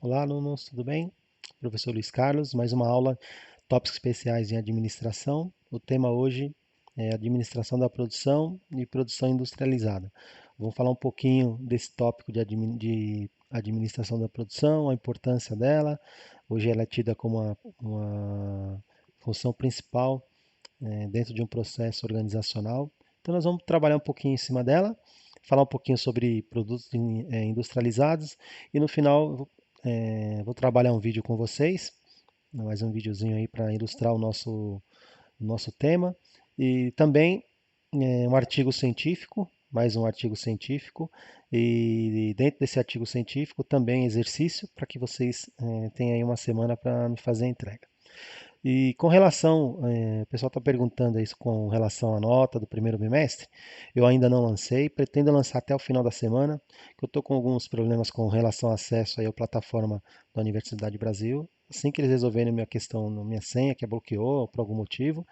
Olá, alunos, tudo bem? Professor Luiz Carlos, mais uma aula, tópicos especiais em administração. O tema hoje é administração da produção e produção industrializada. Vamos falar um pouquinho desse tópico de administração da produção, a importância dela. Hoje ela é tida como uma função principal dentro de um processo organizacional. Então, nós vamos trabalhar um pouquinho em cima dela, falar um pouquinho sobre produtos industrializados e no final vou trabalhar um vídeo com vocês, mais um videozinho aí para ilustrar o nosso tema e também um artigo científico, mais um artigo científico e dentro desse artigo científico também exercício para que vocês tenham aí uma semana para me fazer a entrega. E com relação, o pessoal está perguntando isso com relação à nota do primeiro bimestre. Eu ainda não lancei, pretendo lançar até o final da semana, que eu estou com alguns problemas com relação ao acesso aí à plataforma da Universidade Brasil. Assim que eles resolverem a minha questão, a minha senha que bloqueou por algum motivo,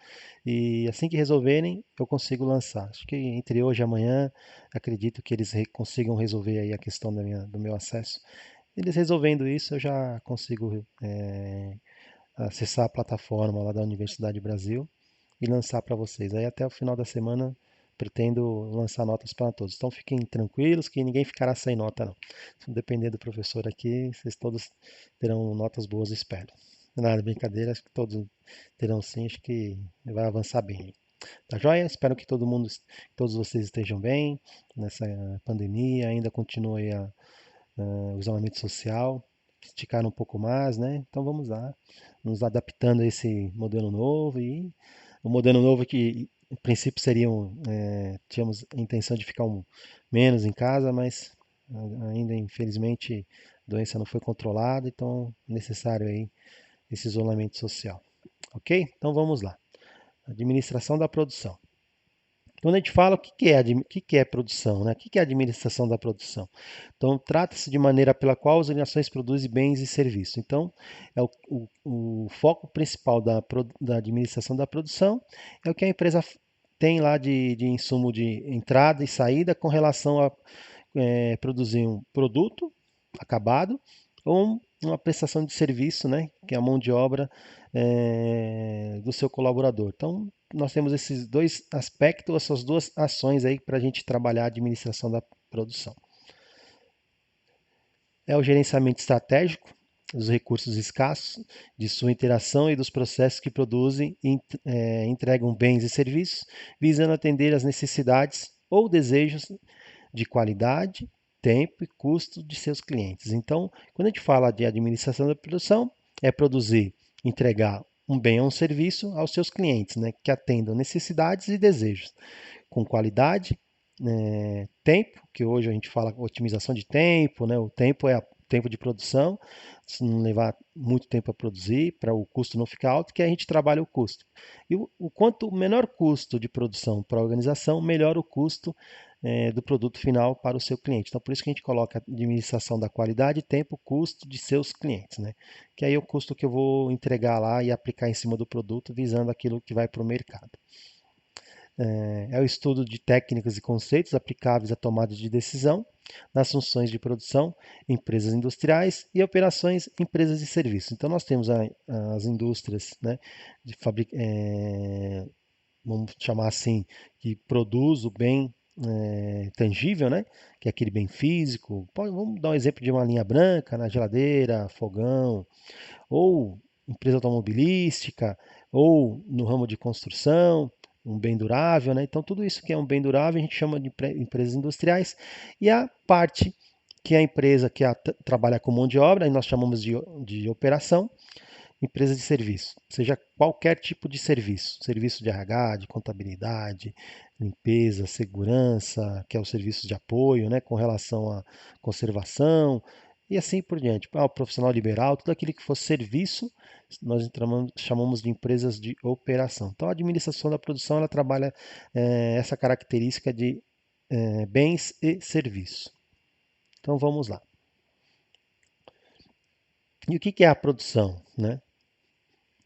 e assim que resolverem, eu consigo lançar. Acho que entre hoje e amanhã, acredito que eles consigam resolver aí a questão do meu acesso. Eles resolvendo isso, eu já consigo acessar a plataforma lá da Universidade Brasil e lançar para vocês. Aí até o final da semana pretendo lançar notas para todos. Então fiquem tranquilos que ninguém ficará sem nota não. Se depender do professor aqui, vocês todos terão notas boas, espero. Nada, brincadeira, acho que todos terão sim, acho que vai avançar bem. Tá joia? Espero que todos vocês estejam bem nessa pandemia, ainda continue o isolamento social, esticar um pouco mais, né? Então vamos lá, nos adaptando a esse modelo novo e o modelo novo que em princípio tínhamos a intenção de ficar menos em casa, mas ainda infelizmente a doença não foi controlada, então é necessário aí esse isolamento social, ok? Então vamos lá, administração da produção. Quando a gente fala o que que é produção, né? O que que é a administração da produção? Então, trata-se de maneira pela qual as organizações produzem bens e serviços. Então, o foco principal da administração da produção é o que a empresa tem lá de insumo de entrada e saída com relação a produzir um produto acabado ou uma prestação de serviço, né, que é a mão de obra do seu colaborador. Então, nós temos esses dois aspectos, essas duas ações aí para a gente trabalhar a administração da produção. É o gerenciamento estratégico dos recursos escassos, de sua interação e dos processos que produzem e entregam bens e serviços, visando atender às necessidades ou desejos de qualidade, tempo e custo de seus clientes. Então, quando a gente fala de administração da produção, é produzir, entregar um bem ou um serviço aos seus clientes, né, que atendam necessidades e desejos, com qualidade, tempo, que hoje a gente fala otimização de tempo, né, o tempo é o tempo de produção, se não levar muito tempo a produzir, para o custo não ficar alto, que a gente trabalha o custo. E quanto menor custo de produção para a organização, melhor o custo do produto final para o seu cliente. Então, por isso que a gente coloca a administração da qualidade, tempo, custo de seus clientes, né? Que aí é o custo que eu vou entregar lá e aplicar em cima do produto, visando aquilo que vai para o mercado. É o estudo de técnicas e conceitos aplicáveis à tomada de decisão nas funções de produção, empresas industriais e operações, empresas de serviços. Então, nós temos as indústrias, né, de vamos chamar assim, que produz o bem tangível, né? Que é aquele bem físico. Vamos dar um exemplo de uma linha branca na geladeira, fogão, ou empresa automobilística, ou no ramo de construção, um bem durável, né? Então, tudo isso que é um bem durável a gente chama de empresas industriais. E a parte que é a empresa que trabalha com mão de obra, e nós chamamos de operação, empresa de serviço, seja qualquer tipo de serviço, serviço de RH, de contabilidade, limpeza, segurança, que é o serviço de apoio, né, com relação à conservação e assim por diante. O profissional liberal, tudo aquilo que for serviço, nós chamamos de empresas de operação. Então, a administração da produção ela trabalha essa característica de bens e serviços. Então, vamos lá. E o que é a produção, né?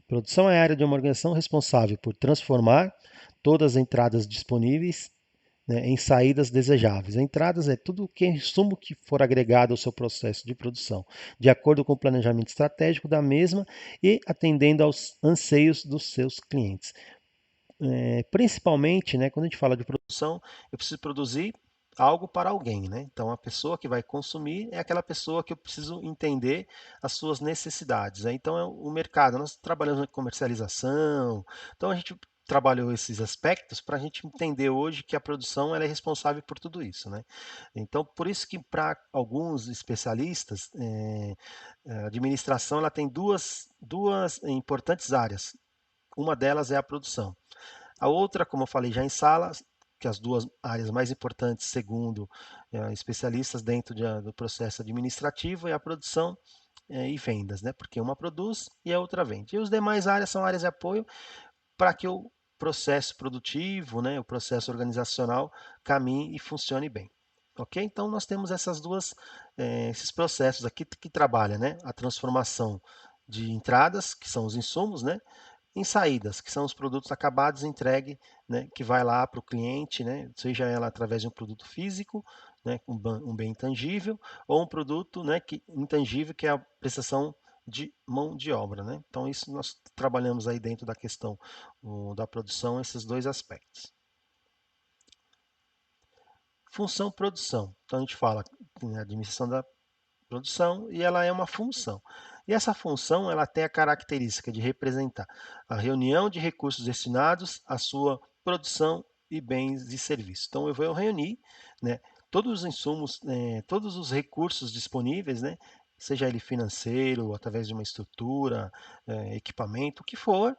Produção é a área de uma organização responsável por transformar todas as entradas disponíveis né, em saídas desejáveis. Entradas é tudo que é insumo que for agregado ao seu processo de produção, de acordo com o planejamento estratégico da mesma e atendendo aos anseios dos seus clientes. Principalmente, né, quando a gente fala de produção, eu preciso produzir algo para alguém, né? Então, a pessoa que vai consumir é aquela pessoa que eu preciso entender as suas necessidades, né? Então, é o mercado. Nós trabalhamos em comercialização, então a gente trabalhou esses aspectos para a gente entender hoje que a produção ela é responsável por tudo isso, né? Então, por isso que para alguns especialistas, a administração ela tem duas importantes áreas. Uma delas é a produção. A outra, como eu falei já em salas, que as duas áreas mais importantes, segundo especialistas dentro do processo administrativo, é a produção e vendas, né? Porque uma produz e a outra vende. E as demais áreas são áreas de apoio para que o processo produtivo, né, o processo organizacional caminhe e funcione bem. Ok? Então nós temos esses processos aqui que trabalham, né? A transformação de entradas, que são os insumos, né? Em saídas, que são os produtos acabados entregue, né, que vai lá para o cliente, né, seja ela através de um produto físico, né, um bem intangível, ou um produto, né, intangível, que é a prestação de mão de obra, né? Então isso nós trabalhamos aí dentro da questão da produção, esses dois aspectos. Função produção. Então a gente fala em administração da produção e ela é uma função. E essa função ela tem a característica de representar a reunião de recursos destinados à sua produção e bens e serviços. Então eu vou reunir, né, todos os insumos, todos os recursos disponíveis, né, seja ele financeiro, através de uma estrutura, equipamento, o que for,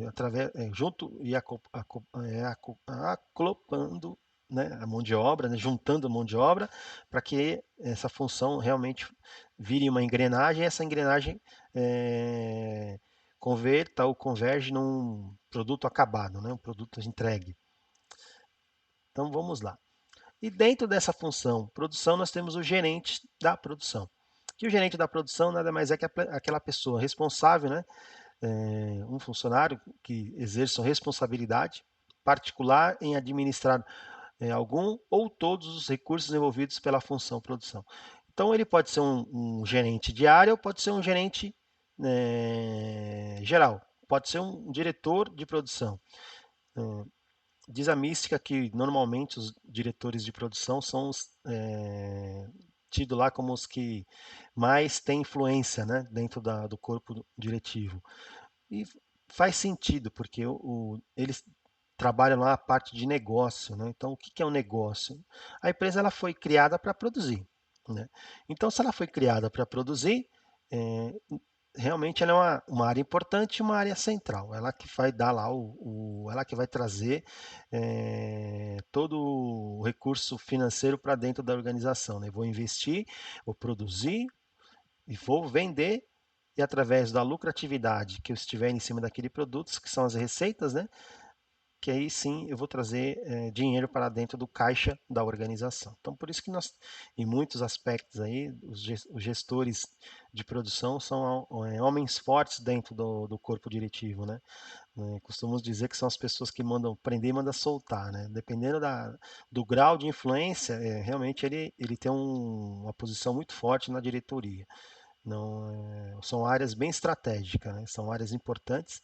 através, junto e acoplando, né, a mão de obra, né, juntando a mão de obra, para que essa função realmente vire uma engrenagem, e essa engrenagem converta ou converge num produto acabado, né, um produto entregue. Então vamos lá. E dentro dessa função produção, nós temos o gerente da produção. Que o gerente da produção nada mais é que aquela pessoa responsável, né, um funcionário que exerce uma responsabilidade particular em administrar algum ou todos os recursos envolvidos pela função produção. Então, ele pode ser um gerente de área ou pode ser um gerente geral, pode ser um diretor de produção. Diz a mística que normalmente os diretores de produção são tidos lá como os que mais têm influência, né, dentro do corpo diretivo. E faz sentido, porque eles trabalham lá a parte de negócio, né? Então, o que é um negócio? A empresa ela foi criada para produzir, né? Então, se ela foi criada para produzir, é, realmente ela é uma área importante, uma área central. Ela que vai dar lá ela que vai trazer todo o recurso financeiro para dentro da organização, né? Vou investir, vou produzir e vou vender e através da lucratividade que eu estiver em cima daquele produto, que são as receitas, né? Que aí sim eu vou trazer dinheiro para dentro do caixa da organização. Então, por isso que nós, em muitos aspectos aí, os gestores de produção são homens fortes dentro do corpo diretivo, né? Costumamos dizer que são as pessoas que mandam prender e mandam soltar, né? Dependendo do grau de influência, realmente ele tem uma posição muito forte na diretoria. Não, são áreas bem estratégicas, né? São áreas importantes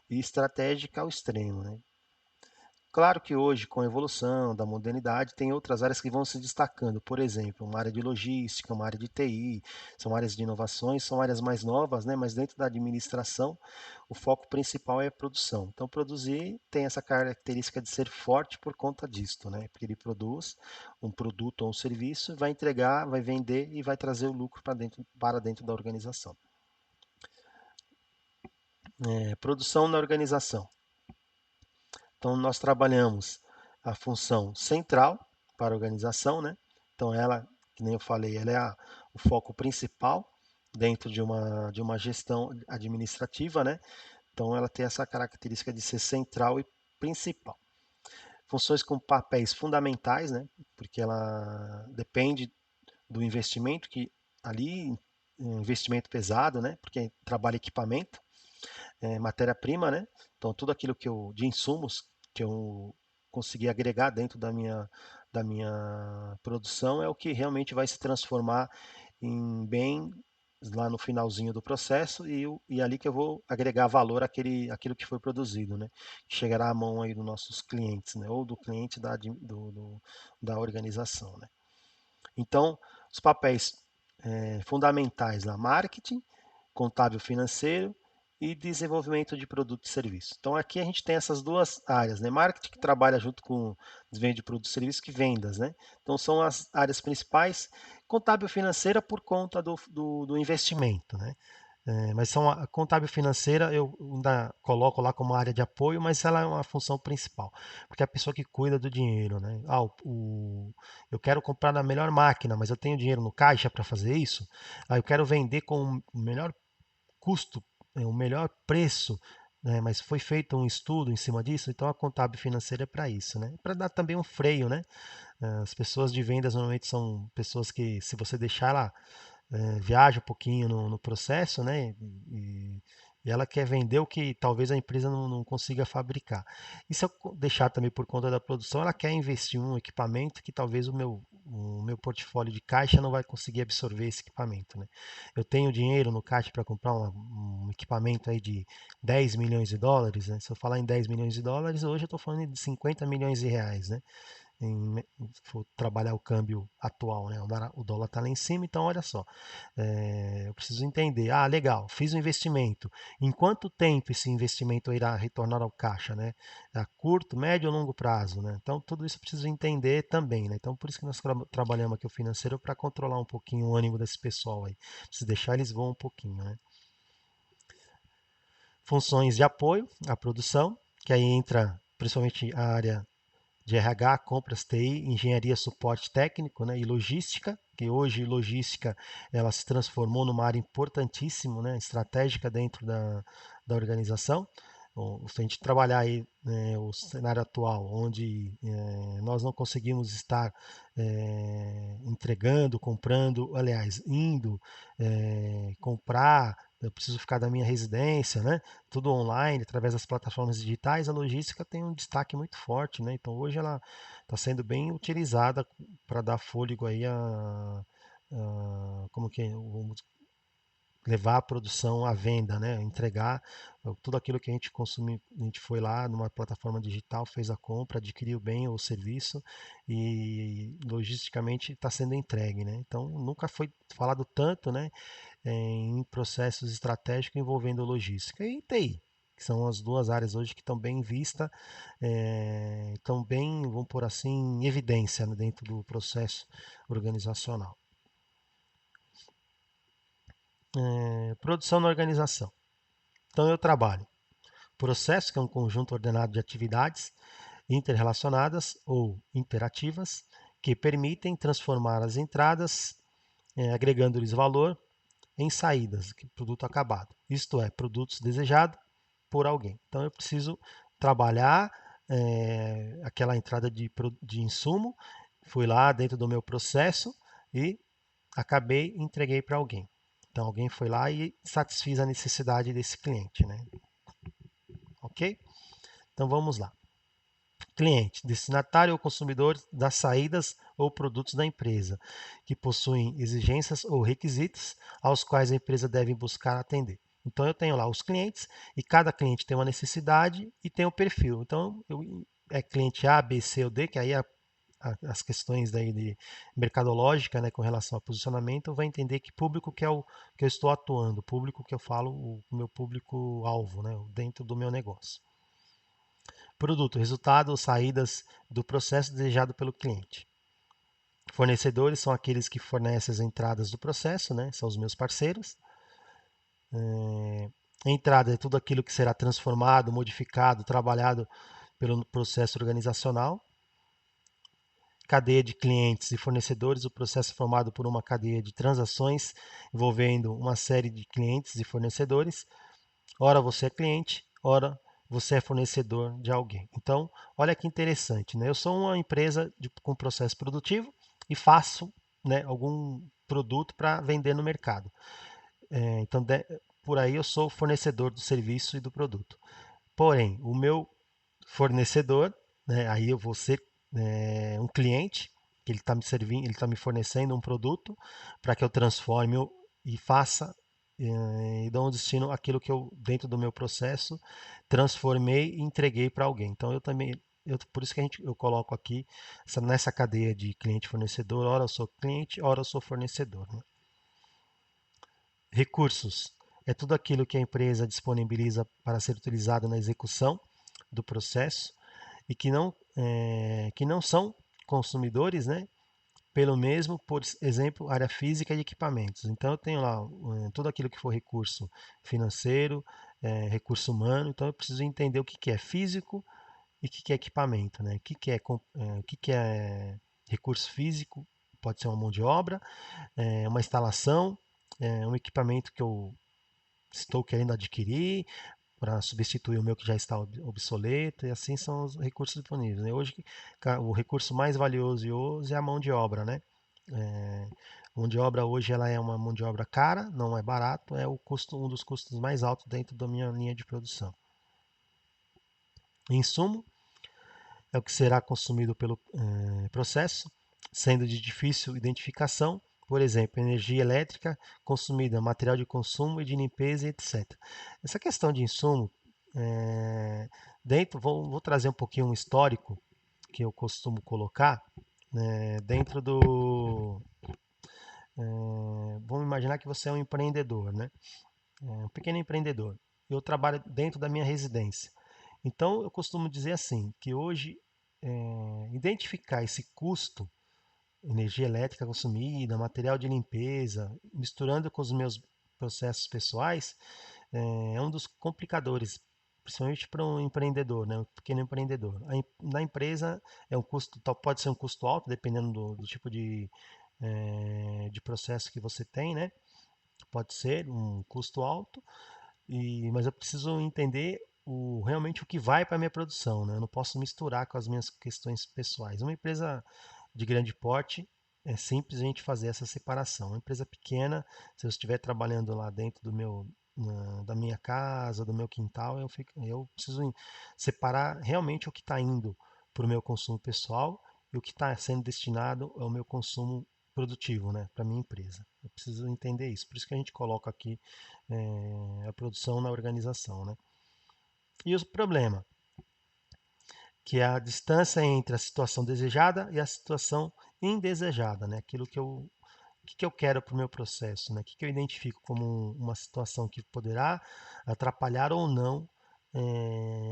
e estratégica ao extremo, né? Claro que hoje, com a evolução da modernidade, tem outras áreas que vão se destacando. Por exemplo, uma área de logística, uma área de TI, são áreas de inovações, são áreas mais novas, né? Mas dentro da administração, o foco principal é a produção. Então, produzir tem essa característica de ser forte por conta disto, né? Porque ele produz um produto ou um serviço, vai entregar, vai vender e vai trazer o lucro para dentro da organização. Produção na organização. Então, nós trabalhamos a função central para a organização, né? Então, ela, que nem eu falei, ela é o foco principal dentro de uma gestão administrativa, né? Então, ela tem essa característica de ser central e principal. Funções com papéis fundamentais, né? Porque ela depende do investimento que ali, um investimento pesado, né? Porque trabalha equipamento, matéria-prima, né? Então, tudo aquilo de insumos que eu conseguir agregar dentro da minha produção é o que realmente vai se transformar em bem lá no finalzinho do processo e ali que eu vou agregar valor àquilo que foi produzido, né? Que chegará à mão aí dos nossos clientes, né? Ou do cliente da organização, né? Então, os papéis fundamentais lá, marketing, contábil financeiro e desenvolvimento de produto e serviço. Então aqui a gente tem essas duas áreas, né? Marketing que trabalha junto com desenvolvimento de produto e serviço que vendas, né? Então são as áreas principais. Contábil financeira por conta do investimento, né? Mas são a contábil financeira eu ainda coloco lá como área de apoio, mas ela é uma função principal, porque é a pessoa que cuida do dinheiro, né? Eu quero comprar na melhor máquina, mas eu tenho dinheiro no caixa para fazer isso. Eu quero vender com o melhor custo, o melhor preço, né? Mas foi feito um estudo em cima disso, então a contábil financeira é para isso, né? Para dar também um freio, né? As pessoas de vendas normalmente são pessoas que, se você deixar ela viaja um pouquinho no processo, né? E ela quer vender o que talvez a empresa não consiga fabricar. E se eu deixar também por conta da produção, ela quer investir em um equipamento que talvez o meu portfólio de caixa não vai conseguir absorver esse equipamento, né? Eu tenho dinheiro no caixa para comprar um equipamento aí de 10 milhões de dólares, né? Se eu falar em 10 milhões de dólares, hoje eu estou falando de 50 milhões de reais, né? For trabalhar o câmbio atual, né? O dólar está lá em cima, então olha só, eu preciso entender, legal, fiz um investimento, em quanto tempo esse investimento irá retornar ao caixa, né? A curto, médio ou longo prazo, né? Então tudo isso eu preciso entender também, né? Então por isso que nós trabalhamos aqui o financeiro para controlar um pouquinho o ânimo desse pessoal aí, preciso deixar eles voar um pouquinho, né? Funções de apoio à produção, que aí entra principalmente a área de RH, compras, TI, engenharia, suporte técnico, né, e logística, que hoje logística ela se transformou numa área importantíssima, né, estratégica dentro da organização. Se a gente trabalhar aí o cenário atual, onde nós não conseguimos estar entregando, comprando, aliás, indo comprar, eu preciso ficar da minha residência, né? Tudo online, através das plataformas digitais, a logística tem um destaque muito forte, né? Então hoje ela está sendo bem utilizada para dar fôlego aí como que vamos levar a produção à venda, né? Entregar tudo aquilo que a gente consumiu, a gente foi lá numa plataforma digital, fez a compra, adquiriu bem o serviço e logisticamente está sendo entregue, né? Então nunca foi falado tanto, né? Em processos estratégicos envolvendo logística e TI, que são as duas áreas hoje que estão bem vistas, estão bem, vamos por assim, em evidência, né, dentro do processo organizacional. Produção na organização. Então eu trabalho processo, que é um conjunto ordenado de atividades interrelacionadas ou interativas que permitem transformar as entradas, agregando-lhes valor, em saídas, que produto acabado. Isto é, produtos desejados por alguém. Então eu preciso trabalhar aquela entrada de insumo, fui lá dentro do meu processo e acabei e entreguei para alguém. Então alguém foi lá e satisfiz a necessidade desse cliente, né? Ok? Então vamos lá. Cliente, destinatário ou consumidor das saídas ou produtos da empresa, que possuem exigências ou requisitos aos quais a empresa deve buscar atender. Então eu tenho lá os clientes e cada cliente tem uma necessidade e tem o perfil. Então é cliente A, B, C ou D, que aí as questões daí de mercadológica, né, com relação ao posicionamento, vai entender que público que é o que eu estou atuando, o público que eu falo, o meu público alvo, né, dentro do meu negócio. Produto, resultado ou saídas do processo desejado pelo cliente. Fornecedores são aqueles que fornecem as entradas do processo, né? São os meus parceiros. Entrada é tudo aquilo que será transformado, modificado, trabalhado pelo processo organizacional. Cadeia de clientes e fornecedores, o processo é formado por uma cadeia de transações envolvendo uma série de clientes e fornecedores. Ora você é cliente, ora você é fornecedor de alguém. Então, olha que interessante, né? Eu sou uma empresa com processo produtivo e faço, né, algum produto para vender no mercado. Então, por aí eu sou fornecedor do serviço e do produto. Porém, o meu fornecedor, né? Aí eu vou ser um cliente que ele está me servindo, ele está me fornecendo um produto para que eu transforme e faça e dou um destino aquilo que eu dentro do meu processo transformei e entreguei para alguém. Então eu também por isso que eu coloco aqui nessa cadeia de cliente-fornecedor, ora eu sou cliente, ora eu sou fornecedor, né? Recursos é tudo aquilo que a empresa disponibiliza para ser utilizado na execução do processo e que não são consumidores, né? Pelo mesmo, por exemplo, área física e equipamentos. Então, eu tenho lá tudo aquilo que for recurso financeiro, recurso humano. Então, eu preciso entender o que que é físico e o que que é equipamento, né? O que que é recurso físico? Pode ser uma mão de obra, uma instalação, um equipamento que eu estou querendo adquirir para substituir o meu que já está obsoleto, e assim são os recursos disponíveis, né? Hoje, o recurso mais valioso e hoje é a mão de obra, né? Mão de obra hoje ela é uma mão de obra cara, não é barato, é um dos custos mais altos dentro da minha linha de produção. Insumo é o que será consumido pelo processo, sendo de difícil identificação, por exemplo, energia elétrica consumida, material de consumo e de limpeza, etc. Essa questão de insumo, vou trazer um pouquinho um histórico que eu costumo colocar dentro do. Vamos imaginar que você é um empreendedor, né? Um pequeno empreendedor. Eu trabalho dentro da minha residência. Então, eu costumo dizer assim, que hoje identificar esse custo, energia elétrica consumida, material de limpeza, misturando com os meus processos pessoais, é um dos complicadores, principalmente para um empreendedor, né, um pequeno empreendedor. Na empresa é um custo, pode ser um custo alto, dependendo do tipo de processo que você tem, né? Pode ser um custo alto, mas eu preciso entender realmente o que vai para a minha produção, né? Eu não posso misturar com as minhas questões pessoais. Uma empresa de grande porte é simples a gente fazer essa separação. Uma empresa pequena, se eu estiver trabalhando lá dentro da minha casa, do meu quintal, eu preciso separar realmente o que está indo para o meu consumo pessoal e o que está sendo destinado ao meu consumo produtivo, né, para minha empresa. Eu preciso entender isso. Por isso que a gente coloca aqui a produção na organização, né? E o problema, que é a distância entre a situação desejada e a situação indesejada, né? O que eu quero para o meu processo, né? O que eu identifico como uma situação que poderá atrapalhar ou não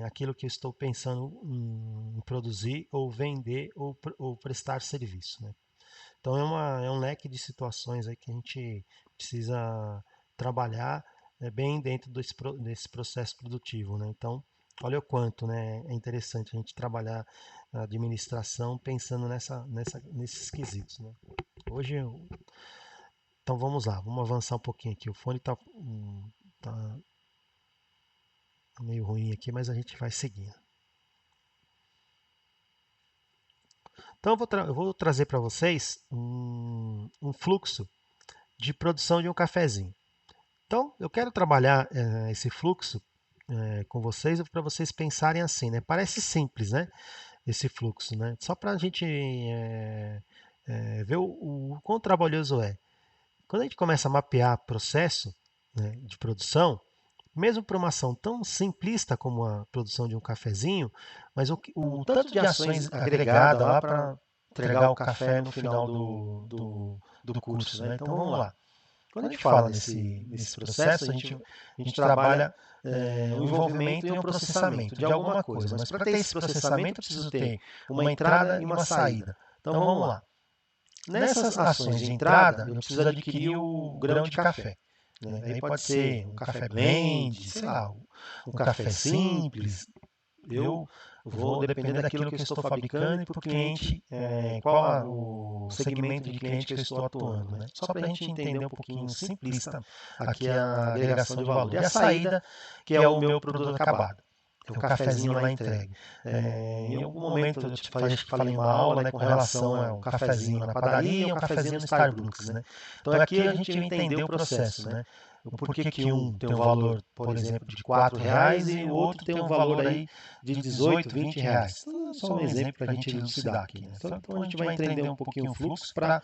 aquilo que eu estou pensando em produzir ou vender ou prestar serviço, né? Então é um leque de situações aí que a gente precisa trabalhar bem dentro desse processo produtivo, né? Então, olha o quanto, né, é interessante a gente trabalhar a administração pensando nesses quesitos, né? Hoje, então vamos lá, vamos avançar um pouquinho aqui. O fone tá meio ruim aqui, mas a gente vai seguindo. Então eu vou trazer para vocês um fluxo de produção de um cafezinho. Então, eu quero trabalhar esse fluxo com vocês para vocês pensarem assim, né? Parece simples, né? Esse fluxo, né? Só para a gente ver o quão trabalhoso é. Quando a gente começa a mapear processo, né, de produção, mesmo para uma ação tão simplista como a produção de um cafezinho, mas o tanto de ações agregada lá para entregar o café no final do curso, né? Então vamos lá. Quando a gente fala nesse processo, a gente trabalha o envolvimento e o processamento de alguma coisa. Mas para ter esse processamento, eu preciso ter uma entrada e uma saída. Então vamos lá. Nessas ações de entrada, eu preciso adquirir o grão de café. Né? Aí pode ser um café blend, sei lá, um café simples. Eu vou depender daquilo que eu estou fabricando e para o cliente, o segmento de cliente que eu estou atuando. Né? Só para a gente entender um pouquinho simplista aqui a agregação de valor. E a saída, que é o meu produto acabado. tem um cafezinho lá entregue. Em algum momento eu acho que falei em uma aula, né, com relação a um cafezinho na padaria e um cafezinho no Starbucks, né? Então aqui a gente entendeu o processo, né? O porquê que um tem um valor, por exemplo, de R$ 4 e o outro tem um valor aí de 18, R$ 20. Então, é só um exemplo para a gente elucidar aqui, né? Então a gente vai entender um pouquinho o fluxo para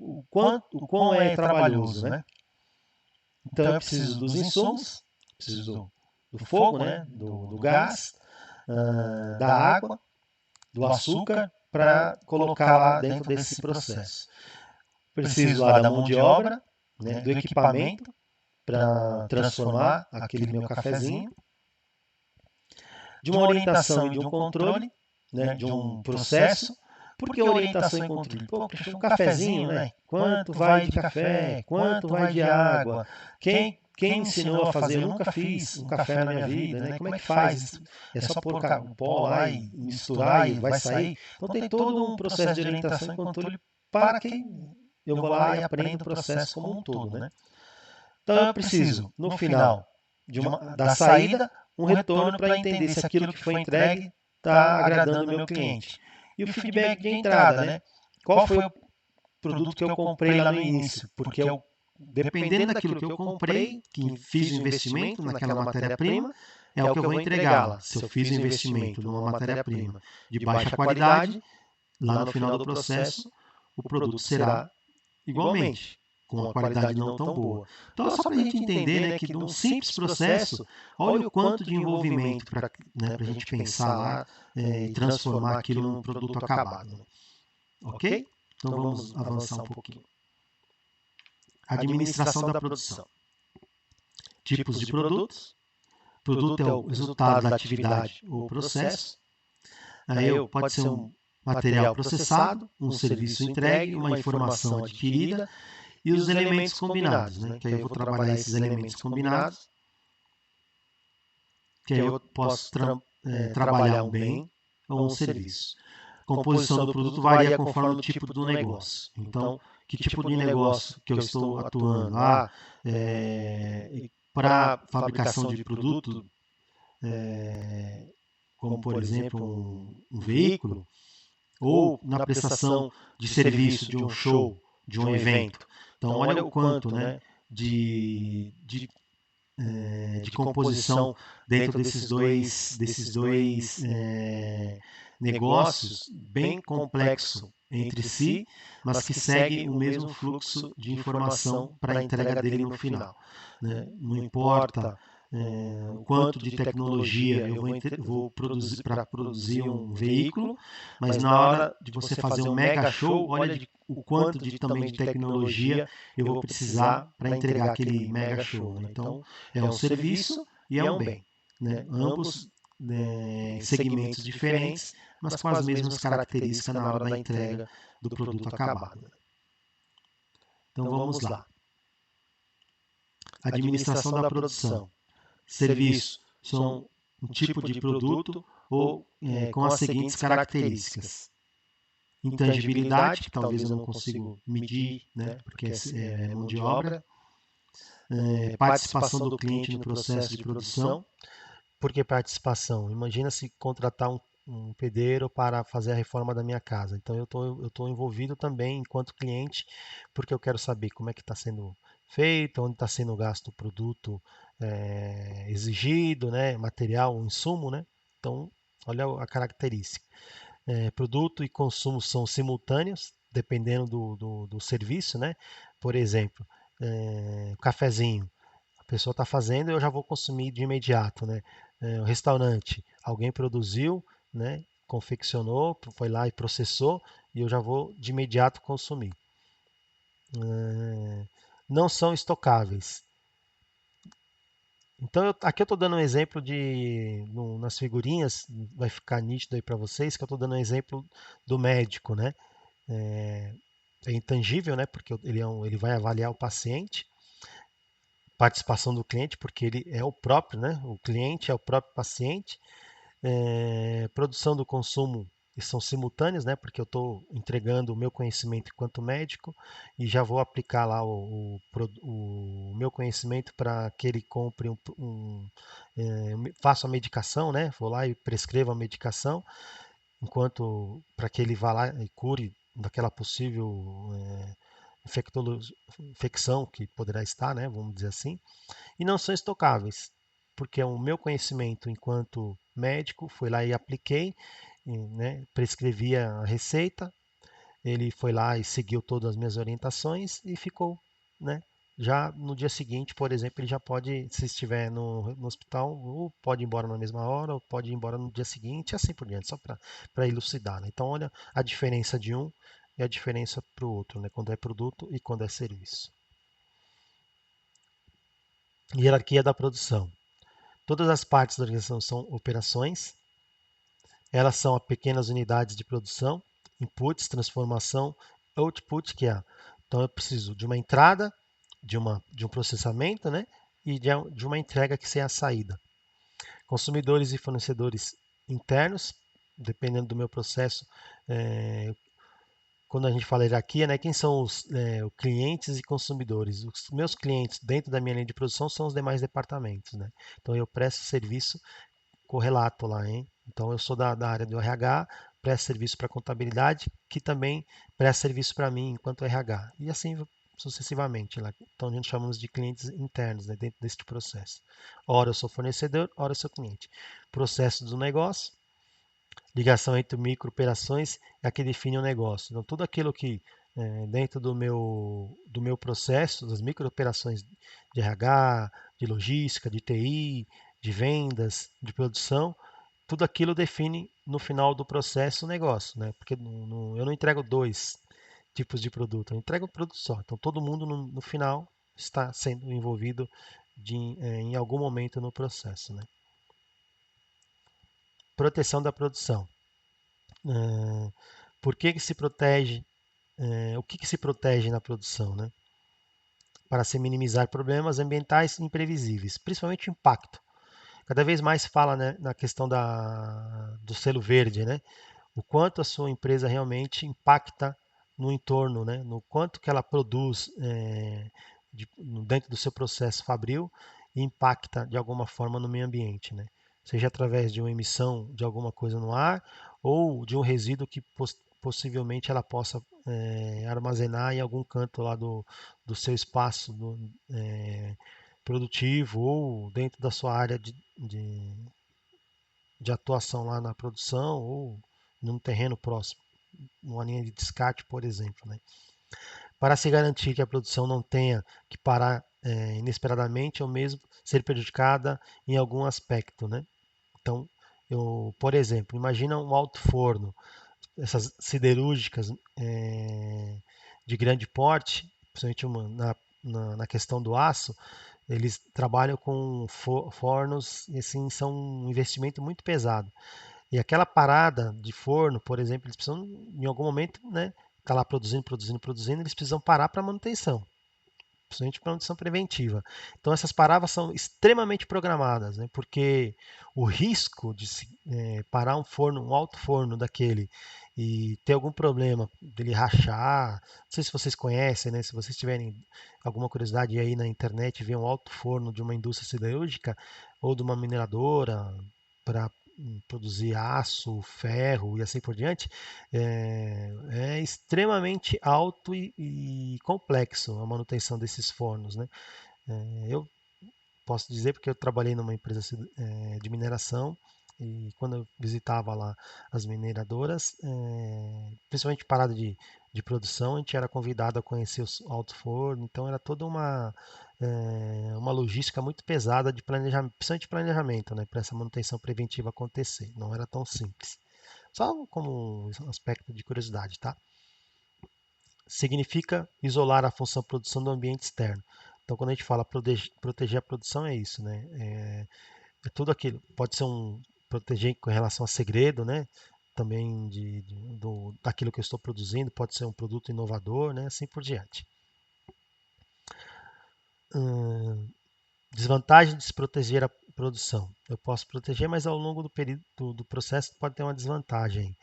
o quão é trabalhoso, né? Então eu preciso dos insumos, preciso do fogo, né? Do gás, da água, do açúcar para colocar lá dentro desse processo. Preciso lá da mão de obra, né? Do equipamento para transformar aquele meu cafezinho, de uma orientação e de um controle, né? De um processo. Por que orientação e controle? Pô, um cafezinho, né? Quanto vai de café? Quanto vai de água? Quem ensinou a fazer? Eu nunca fiz um café na minha vida, né? Como é que faz? É só pôr o pó lá e misturar e vai sair? Então tem todo um processo de orientação e controle para que eu vou lá e aprendo o processo como um todo, né? Então eu preciso, no final da saída, um retorno para entender se aquilo que foi entregue está agradando o meu cliente. E o feedback de entrada, né? Qual foi o produto que eu comprei lá no início? Porque eu, dependendo daquilo que eu comprei, que fiz o investimento naquela matéria-prima, é o que eu vou entregar lá. Se eu fiz o investimento numa matéria-prima de baixa qualidade, lá no final do processo, o produto será igualmente, com uma qualidade não tão boa. Então, só para a gente entender, né, que num simples processo, olha o quanto de envolvimento para a gente pensar lá e transformar aquilo num produto acabado. Né? Ok? Então vamos avançar um pouquinho. Administração da produção. Tipos de produtos. Produto é o resultado da atividade ou processo. Aí pode ser um material processado, um serviço entregue, uma informação adquirida e os elementos combinados, né? Que aí eu vou trabalhar esses elementos combinados, que aí eu posso trabalhar um bem ou um serviço. A composição do produto varia conforme o tipo do negócio. Então, que tipo de negócio que eu estou atuando? Para fabricação de produto, como por exemplo um veículo, ou na prestação de serviço de um show, de um evento. Então, olha o quanto, né, de composição dentro desses dois negócios bem complexo entre si, mas que segue o mesmo fluxo de informação para a entrega dele no final. Né? Não importa o quanto de tecnologia eu vou produzir para produzir um veículo, mas na hora de você fazer um mega show, olha o quanto também de tecnologia eu vou precisar para entregar aquele mega show. Né? Então, é um serviço e é um bem. Né? Ambos segmentos diferentes, mas com as mesmas características na hora da entrega do produto acabado. Então vamos lá. Administração da produção. Serviço são um tipo de produto ou com as seguintes características. Intangibilidade, que talvez eu não consiga medir, né, porque é mão de obra. Participação do cliente no processo de produção. Por que participação? Imagina se contratar um pedreiro para fazer a reforma da minha casa. Então eu estou envolvido também enquanto cliente, porque eu quero saber como é que está sendo feito, onde está sendo gasto o produto exigido, né, material, insumo, né? Então, olha a característica. Produto e consumo são simultâneos, dependendo do serviço, né? Por exemplo, o cafezinho. A pessoa está fazendo e eu já vou consumir de imediato, né? O restaurante, alguém produziu, né? Confeccionou, foi lá e processou e eu já vou de imediato consumir. Não são estocáveis. Então, aqui eu estou dando um exemplo nas figurinhas, vai ficar nítido aí para vocês, que eu estou dando um exemplo do médico, né? É, é intangível, né? Porque ele vai avaliar o paciente. Participação do cliente, porque ele é o próprio, né? O cliente é o próprio paciente. Produção do consumo são simultâneos, né? Porque eu estou entregando o meu conhecimento enquanto médico e já vou aplicar lá o meu conhecimento para que ele compre faça a medicação, né? Vou lá e prescrevo a medicação, enquanto para que ele vá lá e cure daquela possível infecção que poderá estar, né? Vamos dizer assim. E não são estocáveis, porque o meu conhecimento enquanto médico foi lá e apliquei, né? Prescrevi a receita, ele foi lá e seguiu todas as minhas orientações e ficou, né? Já no dia seguinte, por exemplo, ele já pode, se estiver no hospital, ou pode ir embora na mesma hora, ou pode ir embora no dia seguinte, e assim por diante, só para elucidar, né? Então, olha a diferença de um e a diferença para o outro, né? Quando é produto e quando é serviço. Hierarquia da produção. Todas as partes da organização são operações, elas são pequenas unidades de produção, inputs, transformação, output, que é. Então eu preciso de uma entrada, de um processamento, né? E de uma entrega que seja a saída. Consumidores e fornecedores internos, dependendo do meu processo, quando a gente fala hierarquia, né? Quem são os clientes e consumidores? Os meus clientes dentro da minha linha de produção são os demais departamentos, né? Então eu presto serviço correlato lá, hein? Então eu sou da área do RH, presto serviço para contabilidade, que também presta serviço para mim enquanto RH. E assim sucessivamente lá. Então a gente chamamos de clientes internos, né, dentro deste processo. Ora eu sou fornecedor, ora eu sou cliente. Processo do negócio, ligação entre micro-operações é a que define o negócio. Então tudo aquilo que dentro do meu processo, das micro-operações de RH, de logística, de TI, de vendas, de produção, tudo aquilo define no final do processo o negócio, né? Porque eu não entrego dois tipos de produto, eu entrego um produto só. Então todo mundo no final está sendo envolvido em algum momento no processo, né? Proteção da produção. Por que que se protege? O que que se protege na produção, né? Para se minimizar problemas ambientais imprevisíveis, principalmente o impacto. Cada vez mais se fala, né, na questão do selo verde, né? O quanto a sua empresa realmente impacta no entorno, né? No quanto que ela produz dentro do seu processo fabril e impacta de alguma forma no meio ambiente, né? Seja através de uma emissão de alguma coisa no ar ou de um resíduo que possivelmente ela possa armazenar em algum canto lá do seu espaço produtivo ou dentro da sua área de atuação lá na produção ou num terreno próximo, numa linha de descarte, por exemplo, né? Para se garantir que a produção não tenha que parar inesperadamente ou mesmo ser prejudicada em algum aspecto, né? Então, por exemplo, imagina um alto forno, essas siderúrgicas de grande porte, principalmente na questão do aço, eles trabalham com fornos e assim são um investimento muito pesado. E aquela parada de forno, por exemplo, eles precisam, em algum momento, né, tá lá produzindo, produzindo, produzindo, eles precisam parar para manutenção, principalmente para manutenção preventiva. Então essas paradas são extremamente programadas, né, porque o risco de parar um forno, um alto forno daquele e ter algum problema dele rachar, não sei se vocês conhecem, né, se vocês tiverem alguma curiosidade aí na internet, ver um alto forno de uma indústria siderúrgica ou de uma mineradora para produzir aço, ferro e assim por diante, é extremamente alto e complexo a manutenção desses fornos, né? Eu posso dizer porque eu trabalhei numa empresa de mineração e quando eu visitava lá as mineradoras, principalmente parada de produção, a gente era convidado a conhecer os alto forno, então era toda uma logística muito pesada de planejamento, principalmente de planejamento, né, para essa manutenção preventiva acontecer. Não era tão simples. Só como um aspecto de curiosidade, tá? Significa isolar a função produção do ambiente externo. Então, quando a gente fala proteger a produção, é isso, né? É tudo aquilo. Pode ser proteger com relação a segredo, né? Também daquilo que eu estou produzindo, pode ser um produto inovador, né? Assim por diante. Desvantagem de se proteger a produção. Eu posso proteger, mas ao longo do período do processo pode ter uma desvantagem.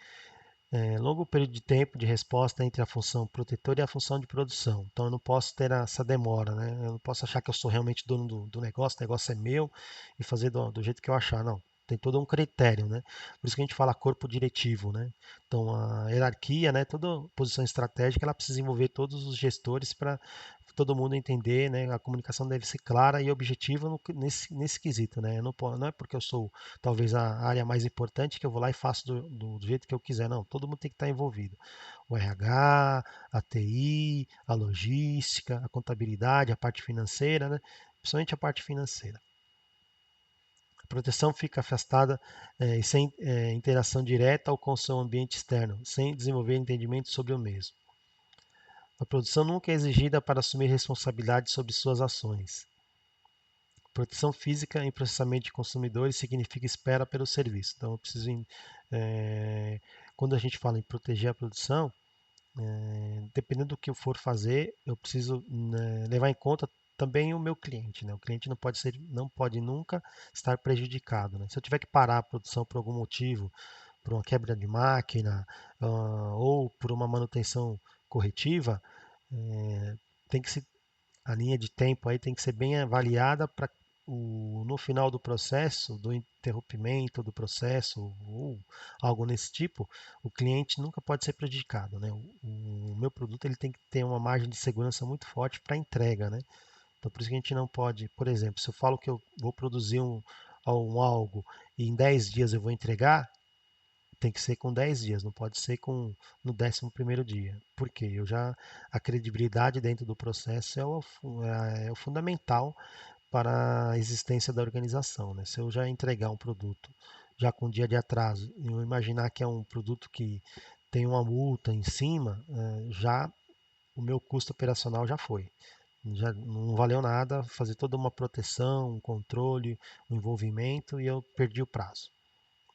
Longo período de tempo de resposta entre a função protetora e a função de produção. Então, eu não posso ter essa demora, né? Eu não posso achar que eu sou realmente dono do negócio, o negócio é meu e fazer do jeito que eu achar. Não. Tem todo um critério, né? Por isso que a gente fala corpo diretivo, né? Então, a hierarquia, né? Toda posição estratégica, ela precisa envolver todos os gestores para todo mundo entender, né? A comunicação deve ser clara e objetiva nesse quesito, né? Eu não é porque eu sou talvez a área mais importante que eu vou lá e faço do jeito que eu quiser. Não, todo mundo tem que estar envolvido. O RH, a TI, a logística, a contabilidade, a parte financeira, né? Principalmente a parte financeira. A proteção fica afastada e sem interação direta ou com seu ambiente externo, sem desenvolver entendimento sobre o mesmo. A produção nunca é exigida para assumir responsabilidade sobre suas ações. Proteção física em processamento de consumidores significa espera pelo serviço. Então, eu preciso, eh, quando a gente fala em proteger a produção, dependendo do que eu for fazer, eu preciso, né, levar em conta também o meu cliente, né? O cliente não pode nunca estar prejudicado, né? Se eu tiver que parar a produção por algum motivo, por uma quebra de máquina, ou por uma manutenção corretiva, tem que se a linha de tempo aí tem que ser bem avaliada para no final do processo, do interrompimento do processo ou algo nesse tipo, o cliente nunca pode ser prejudicado, né? O meu produto ele tem que ter uma margem de segurança muito forte para entrega, né? Então por isso que a gente não pode, por exemplo, se eu falo que eu vou produzir um algo e em 10 dias eu vou entregar, tem que ser com 10 dias, não pode ser no 11º dia. Por quê? A credibilidade dentro do processo é o fundamental para a existência da organização, né? Se eu já entregar um produto já com um dia de atraso e eu imaginar que é um produto que tem uma multa em cima, já o meu custo operacional já foi. Já não valeu nada fazer toda uma proteção, um controle, um envolvimento e eu perdi o prazo.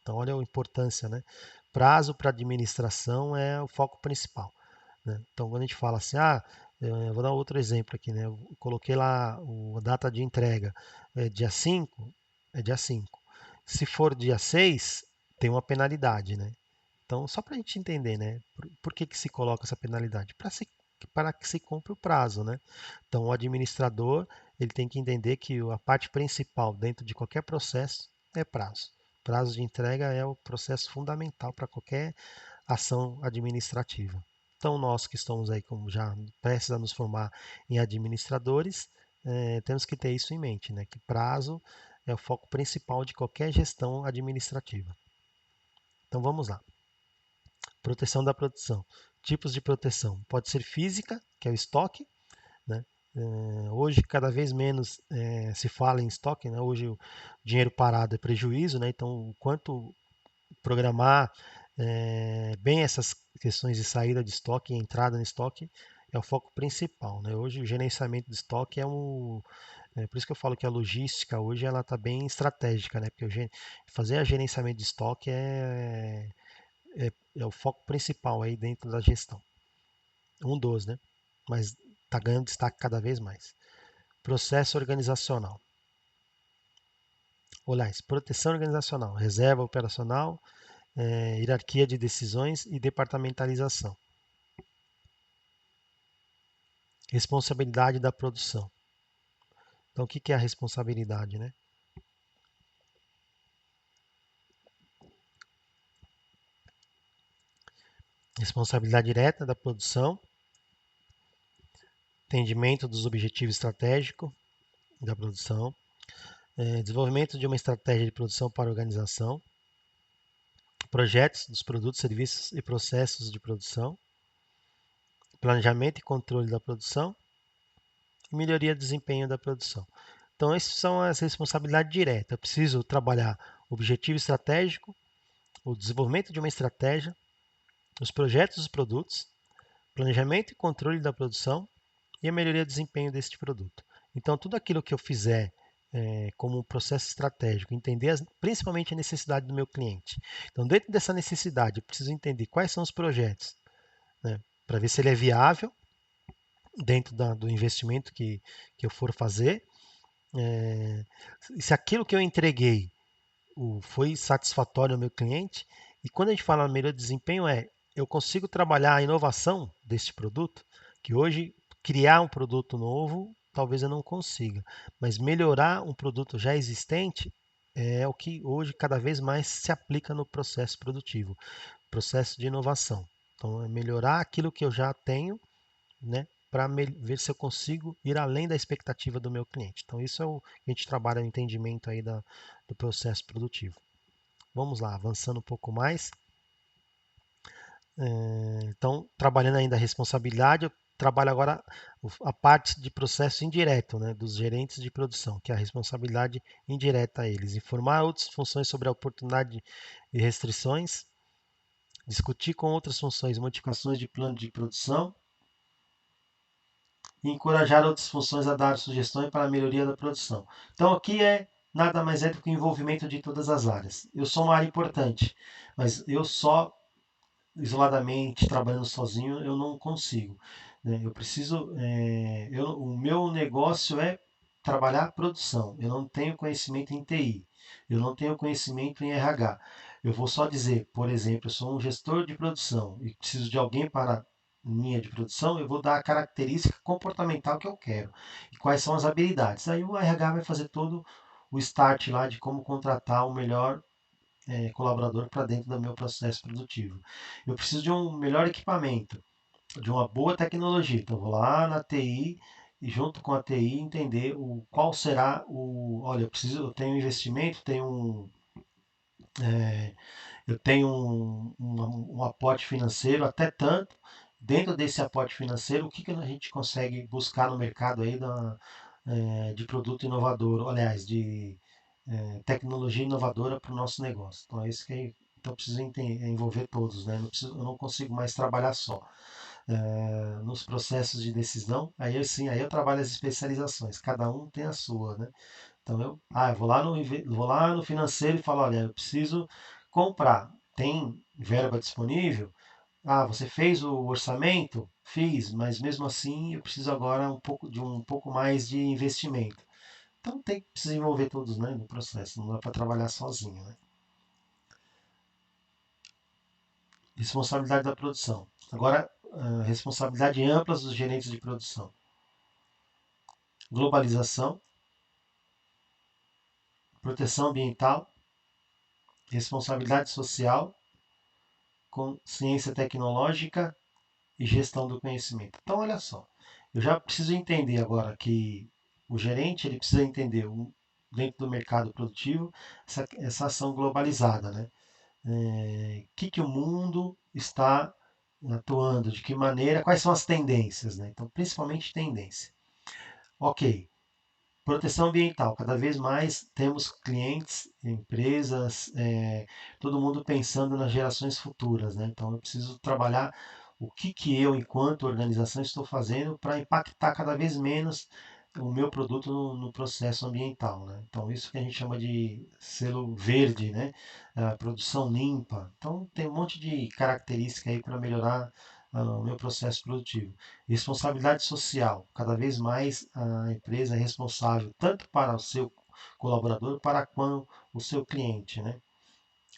Então, olha a importância, né? Prazo para administração é o foco principal, né? Então, quando a gente fala assim, eu vou dar outro exemplo aqui, né? Eu coloquei lá a data de entrega, dia 5, é dia 5. Se for dia 6, tem uma penalidade, né? Então, só para a gente entender, né? Por que que se coloca essa penalidade? Para que se cumpra o prazo, né? Então, o administrador ele tem que entender que a parte principal dentro de qualquer processo é prazo. Prazo de entrega é o processo fundamental para qualquer ação administrativa. Então, nós que estamos aí como já prestes a nos formar em administradores, temos que ter isso em mente, né? Que prazo é o foco principal de qualquer gestão administrativa. Então, vamos lá. Proteção da produção. Tipos de proteção. Pode ser física, que é o estoque, né? Hoje, cada vez menos se fala em estoque, né? Hoje, o dinheiro parado é prejuízo, né? Então, o quanto programar bem essas questões de saída de estoque e entrada no estoque é o foco principal, né? Hoje, o gerenciamento de estoque por isso que eu falo que a logística hoje ela está bem estratégica, né? Porque fazer a gerenciamento de estoque é o foco principal aí dentro da gestão. Um dos, né? Mas está ganhando destaque cada vez mais. Processo organizacional. Olhais, proteção organizacional, reserva operacional, hierarquia de decisões e departamentalização. Responsabilidade da produção. Então, o que é a responsabilidade, né? Responsabilidade direta da produção, entendimento dos objetivos estratégicos da produção, desenvolvimento de uma estratégia de produção para a organização, projetos dos produtos, serviços e processos de produção, planejamento e controle da produção e melhoria do desempenho da produção. Então, essas são as responsabilidades diretas. Eu preciso trabalhar o objetivo estratégico, o desenvolvimento de uma estratégia, os projetos dos produtos, planejamento e controle da produção e a melhoria do desempenho deste produto. Então, tudo aquilo que eu fizer como um processo estratégico, entender principalmente a necessidade do meu cliente. Então, dentro dessa necessidade, eu preciso entender quais são os projetos, né, para ver se ele é viável dentro do investimento que eu for fazer. É, se aquilo que eu entreguei foi satisfatório ao meu cliente, e quando a gente fala melhor desempenho, eu consigo trabalhar a inovação deste produto, que hoje criar um produto novo, talvez eu não consiga, mas melhorar um produto já existente é o que hoje cada vez mais se aplica no processo produtivo, processo de inovação. Então, é melhorar aquilo que eu já tenho, né, para ver se eu consigo ir além da expectativa do meu cliente. Então, isso é o que a gente trabalha no entendimento aí do processo produtivo. Vamos lá, avançando um pouco mais. Então, trabalhando ainda a responsabilidade, eu trabalho agora a parte de processo indireto, né, dos gerentes de produção, que é a responsabilidade indireta a eles. Informar outras funções sobre a oportunidade e restrições, discutir com outras funções modificações de plano de produção e encorajar outras funções a dar sugestões para a melhoria da produção. Então, aqui é nada mais é do que o envolvimento de todas as áreas. Eu sou uma área importante, mas eu só isoladamente, trabalhando sozinho, eu não consigo. Né? Eu preciso. O meu negócio é trabalhar produção. Eu não tenho conhecimento em TI. Eu não tenho conhecimento em RH. Eu vou só dizer, por exemplo, eu sou um gestor de produção e preciso de alguém para linha de produção, eu vou dar a característica comportamental que eu quero e quais são as habilidades. Aí o RH vai fazer todo o start lá de como contratar o melhor colaborador para dentro do meu processo produtivo. Eu preciso de um melhor equipamento, de uma boa tecnologia. Então, eu vou lá na TI e junto com a TI entender qual será o. Olha, eu tenho um investimento, eu tenho um aporte financeiro, até tanto. Dentro desse aporte financeiro, o que a gente consegue buscar no mercado aí de produto inovador, aliás, de tecnologia inovadora para o nosso negócio. Então é isso que então eu preciso envolver todos, né? Eu não consigo mais trabalhar só. Nos processos de decisão, aí sim, aí eu trabalho as especializações, cada um tem a sua, né? Então eu vou lá no financeiro e falo, olha, eu preciso comprar. Tem verba disponível? Ah, você fez o orçamento? Fiz, mas mesmo assim eu preciso agora um pouco mais de investimento. Então tem que se envolver todos, né, no processo, não dá para trabalhar sozinho, né? Responsabilidade da produção. Agora, responsabilidade ampla dos gerentes de produção. Globalização, proteção ambiental, responsabilidade social, consciência tecnológica e gestão do conhecimento. Então, olha só, eu já preciso entender agora que o gerente ele precisa entender dentro do mercado produtivo essa ação globalizada, né? Que o mundo está atuando, de que maneira, quais são as tendências, né? Então, principalmente tendência. Ok, proteção ambiental. Cada vez mais temos clientes, empresas, todo mundo pensando nas gerações futuras, né? Então, eu preciso trabalhar que eu, enquanto organização, estou fazendo para impactar cada vez menos o meu produto no processo ambiental, né? Então, isso que a gente chama de selo verde, né? A produção limpa. Então, tem um monte de característica aí para melhorar o meu processo produtivo. Responsabilidade social. Cada vez mais a empresa é responsável tanto para o seu colaborador para quanto o seu cliente, né?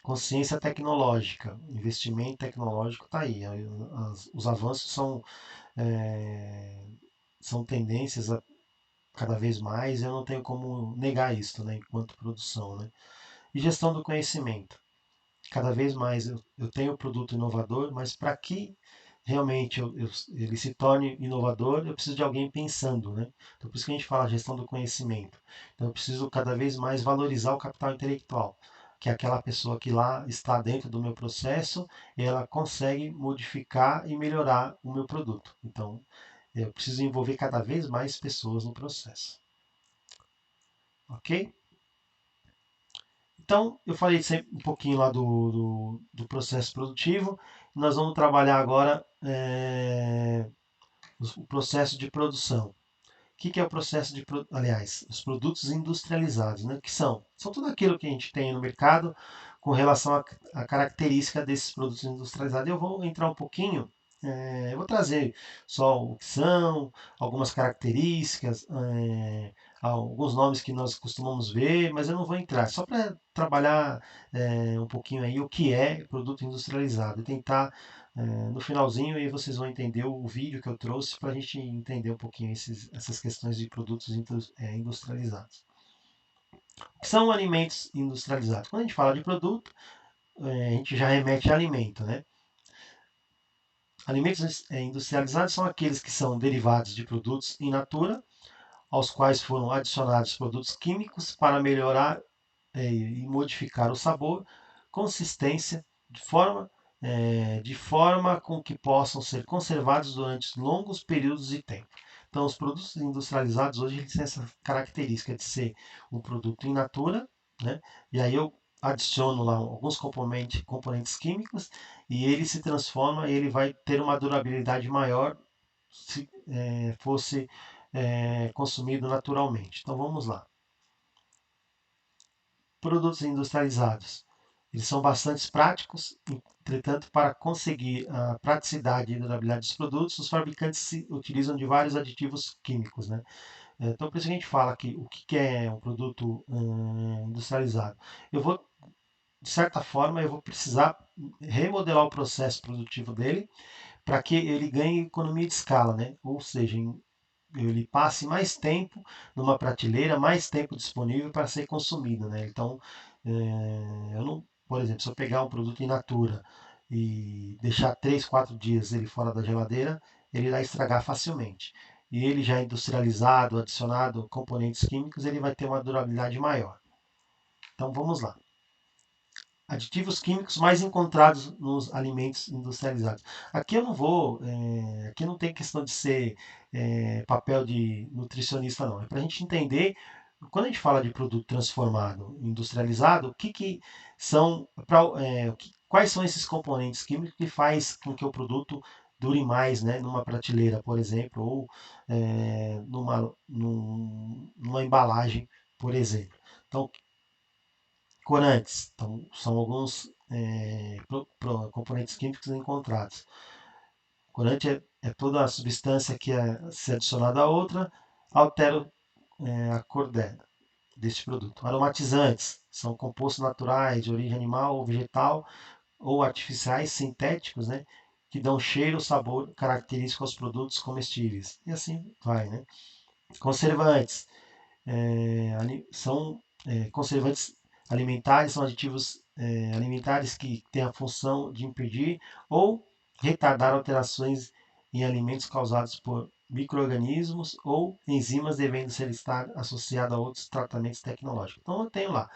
Consciência tecnológica, investimento tecnológico está aí. Os avanços são tendências cada vez mais, eu não tenho como negar isso, né, enquanto produção. Né? E gestão do conhecimento. Cada vez mais eu tenho um produto inovador, mas para que realmente ele se torne inovador, eu preciso de alguém pensando. Né? Então, por isso que a gente fala gestão do conhecimento. Então, eu preciso cada vez mais valorizar o capital intelectual, que é aquela pessoa que lá está dentro do meu processo e ela consegue modificar e melhorar o meu produto. Então, eu preciso envolver cada vez mais pessoas no processo. Ok? Então, eu falei sempre um pouquinho lá do processo produtivo. Nós vamos trabalhar agora o processo de produção. Que é o processo aliás, os produtos industrializados, né? Que são tudo aquilo que a gente tem no mercado com relação à característica desses produtos industrializados. Eu vou entrar um pouquinho, eu vou trazer só o que são, algumas características, alguns nomes que nós costumamos ver, mas eu não vou entrar, só para trabalhar um pouquinho aí o que é produto industrializado e tentar no finalzinho e vocês vão entender o vídeo que eu trouxe para a gente entender um pouquinho essas questões de produtos industrializados. O que são alimentos industrializados? Quando a gente fala de produto, a gente já remete a alimento, né? Alimentos industrializados são aqueles que são derivados de produtos in natura, aos quais foram adicionados produtos químicos para melhorar e modificar o sabor, consistência, de forma com que possam ser conservados durante longos períodos de tempo. Então, os produtos industrializados hoje eles têm essa característica de ser um produto in natura, né? E aí eu adiciono lá alguns componentes químicos e ele se transforma e ele vai ter uma durabilidade maior se fosse consumido naturalmente. Então vamos lá. Produtos industrializados. Eles são bastante práticos, entretanto, para conseguir a praticidade e durabilidade dos produtos, os fabricantes se utilizam de vários aditivos químicos, né? Então, por isso que a gente fala que o que é um produto industrializado. Eu vou, de certa forma, eu vou precisar remodelar o processo produtivo dele para que ele ganhe economia de escala, né? Ou seja, ele passe mais tempo numa prateleira, mais tempo disponível para ser consumido, né? Então, eu não, por exemplo, se eu pegar um produto in natura e deixar 3, 4 dias ele fora da geladeira, ele vai estragar facilmente. E ele já industrializado, adicionado componentes químicos, ele vai ter uma durabilidade maior. Então vamos lá. Aditivos químicos mais encontrados nos alimentos industrializados. Aqui eu não vou, aqui não tem questão de ser papel de nutricionista, não. É para a gente entender, quando a gente fala de produto transformado, industrializado, o que são, quais são esses componentes químicos que faz com que o produto dure mais, né, numa prateleira, por exemplo, ou numa embalagem, por exemplo. Então, corantes, então, são alguns componentes químicos encontrados. Corante é toda a substância que se adicionada a outra altera a cor deste produto. Aromatizantes são compostos naturais de origem animal ou vegetal ou artificiais sintéticos, né, que dão cheiro ou sabor característico aos produtos comestíveis. E assim vai, né? Conservantes são conservantes alimentares, são aditivos alimentares que têm a função de impedir ou retardar alterações em alimentos causados por micro-organismos ou enzimas devendo ser estar associado a outros tratamentos tecnológicos. Então eu tenho lá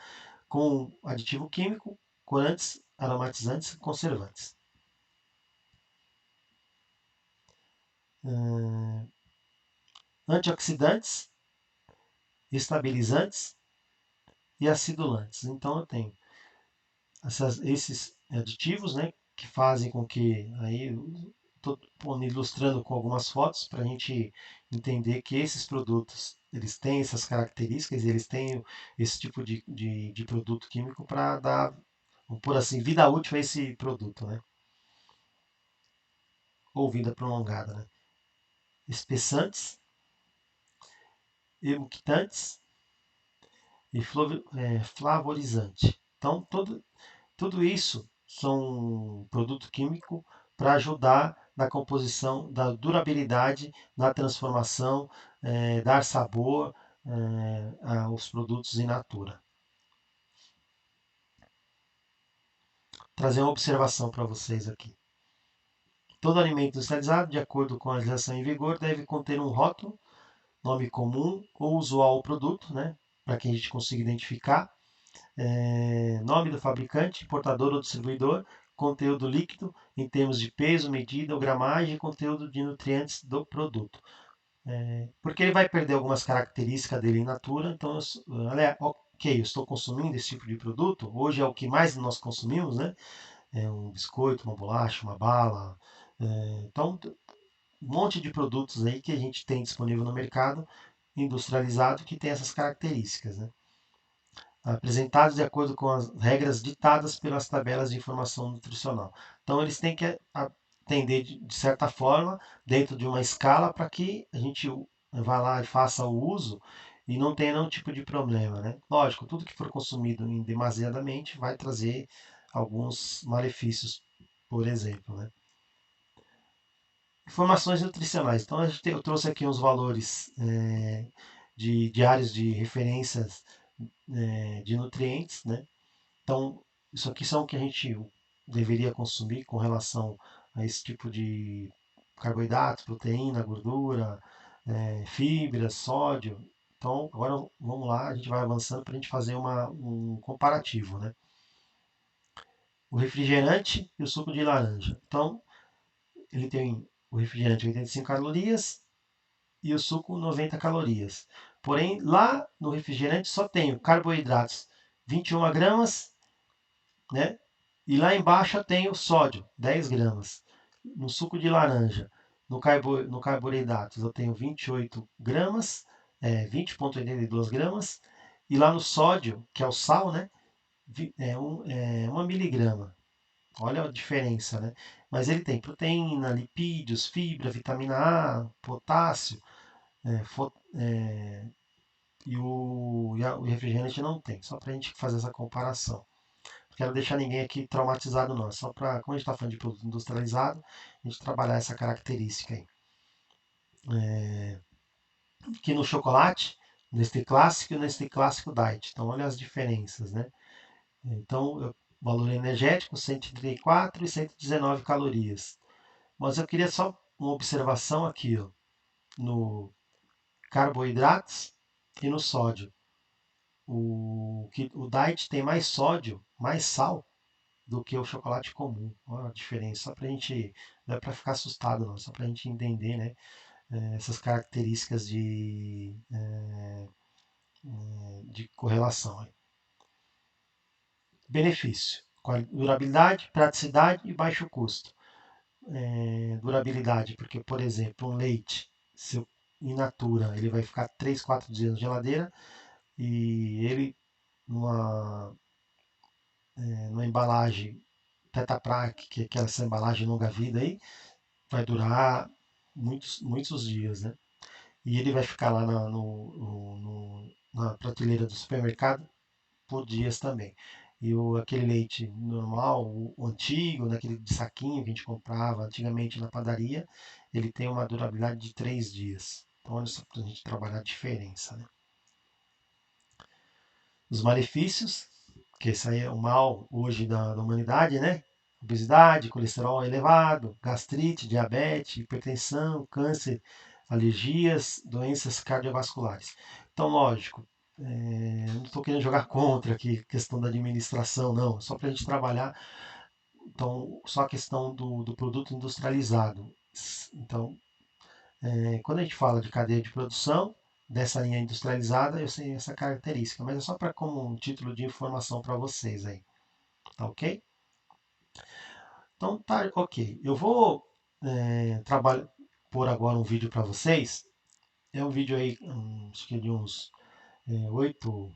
com aditivo químico, corantes, aromatizantes, conservantes. Antioxidantes, estabilizantes e acidulantes. Então eu tenho esses aditivos, né, que fazem com que aí estou ilustrando com algumas fotos para a gente entender que esses produtos eles têm essas características, eles têm esse tipo de produto químico para dar, vamos por assim, vida útil a esse produto, né? Ou vida prolongada, né? Espessantes, emulquitantes e flavorizante. Então, tudo isso são produto químico para ajudar na composição, da durabilidade, na transformação, dar sabor aos produtos in natura. Trazer uma observação para vocês aqui. Todo alimento industrializado, de acordo com a legislação em vigor, deve conter um rótulo, nome comum ou usual ao produto, né, para que a gente consiga identificar, nome do fabricante, importador ou distribuidor, conteúdo líquido em termos de peso, medida ou gramagem e conteúdo de nutrientes do produto. Porque ele vai perder algumas características dele in natura, então, ok, eu estou consumindo esse tipo de produto, hoje é o que mais nós consumimos, né? É um biscoito, uma bolacha, uma bala. Então, um monte de produtos aí que a gente tem disponível no mercado industrializado que tem essas características, né? Apresentados de acordo com as regras ditadas pelas tabelas de informação nutricional. Então, eles têm que atender de certa forma, dentro de uma escala, para que a gente vá lá e faça o uso e não tenha nenhum tipo de problema, né? Lógico, tudo que for consumido demasiadamente vai trazer alguns malefícios, por exemplo, né? Informações nutricionais. Então, eu trouxe aqui uns valores de diários de referências de nutrientes, né? Então, isso aqui são o que a gente deveria consumir com relação a esse tipo de carboidratos, proteína, gordura, fibras, sódio. Então, agora vamos lá, a gente vai avançando para a gente fazer um comparativo, né? O refrigerante e o suco de laranja. Então, ele tem o refrigerante 85 calorias e o suco 90 calorias. Porém, lá no refrigerante só tem carboidratos 21 gramas, né? E lá embaixo eu tenho sódio 10 gramas. No suco de laranja, no carboidratos, eu tenho 28 gramas, 20,82 gramas. E lá no sódio, que é o sal, né? Uma miligrama. Olha a diferença, né? Mas ele tem proteína, lipídios, fibra, vitamina A, potássio, é, fo- é, o refrigerante não tem. Só para a gente fazer essa comparação. Não quero deixar ninguém aqui traumatizado, não. Só para, como a gente está falando de produto industrializado, a gente trabalhar essa característica aí. Aqui no chocolate, Nestlé Clássico e Nestlé Clássico Diet. Então, olha as diferenças, né? Então, valor energético, 134 e 119 calorias. Mas eu queria só uma observação aqui, ó, no carboidratos e no sódio. O diet tem mais sódio, mais sal do que o chocolate comum. Olha a diferença. Só para a gente, não é para ficar assustado, não. Só para a gente entender, né, essas características de correlação. Benefício: durabilidade, praticidade e baixo custo. Durabilidade, porque, por exemplo, um leite, se eu in natura, ele vai ficar 3, 4 dias na geladeira e ele numa embalagem Tetra Pak, que é aquela essa embalagem longa vida aí, vai durar muitos, muitos dias, né? E ele vai ficar lá na prateleira do supermercado por dias também. E aquele leite normal, o antigo, naquele de saquinho que a gente comprava antigamente na padaria, ele tem uma durabilidade de 3 dias. Então, olha só para a gente trabalhar a diferença, né? Os malefícios, que esse aí é o mal hoje da humanidade, né? Obesidade, colesterol elevado, gastrite, diabetes, hipertensão, câncer, alergias, doenças cardiovasculares. Então, lógico, não estou querendo jogar contra aqui a questão da administração, não, só para a gente trabalhar. Então, só a questão do produto industrializado. Então, quando a gente fala de cadeia de produção, dessa linha industrializada, eu sei essa característica, mas é só para como um título de informação para vocês aí, tá ok? Então tá ok. Eu vou pôr agora um vídeo para vocês. É um vídeo aí, acho que de uns 8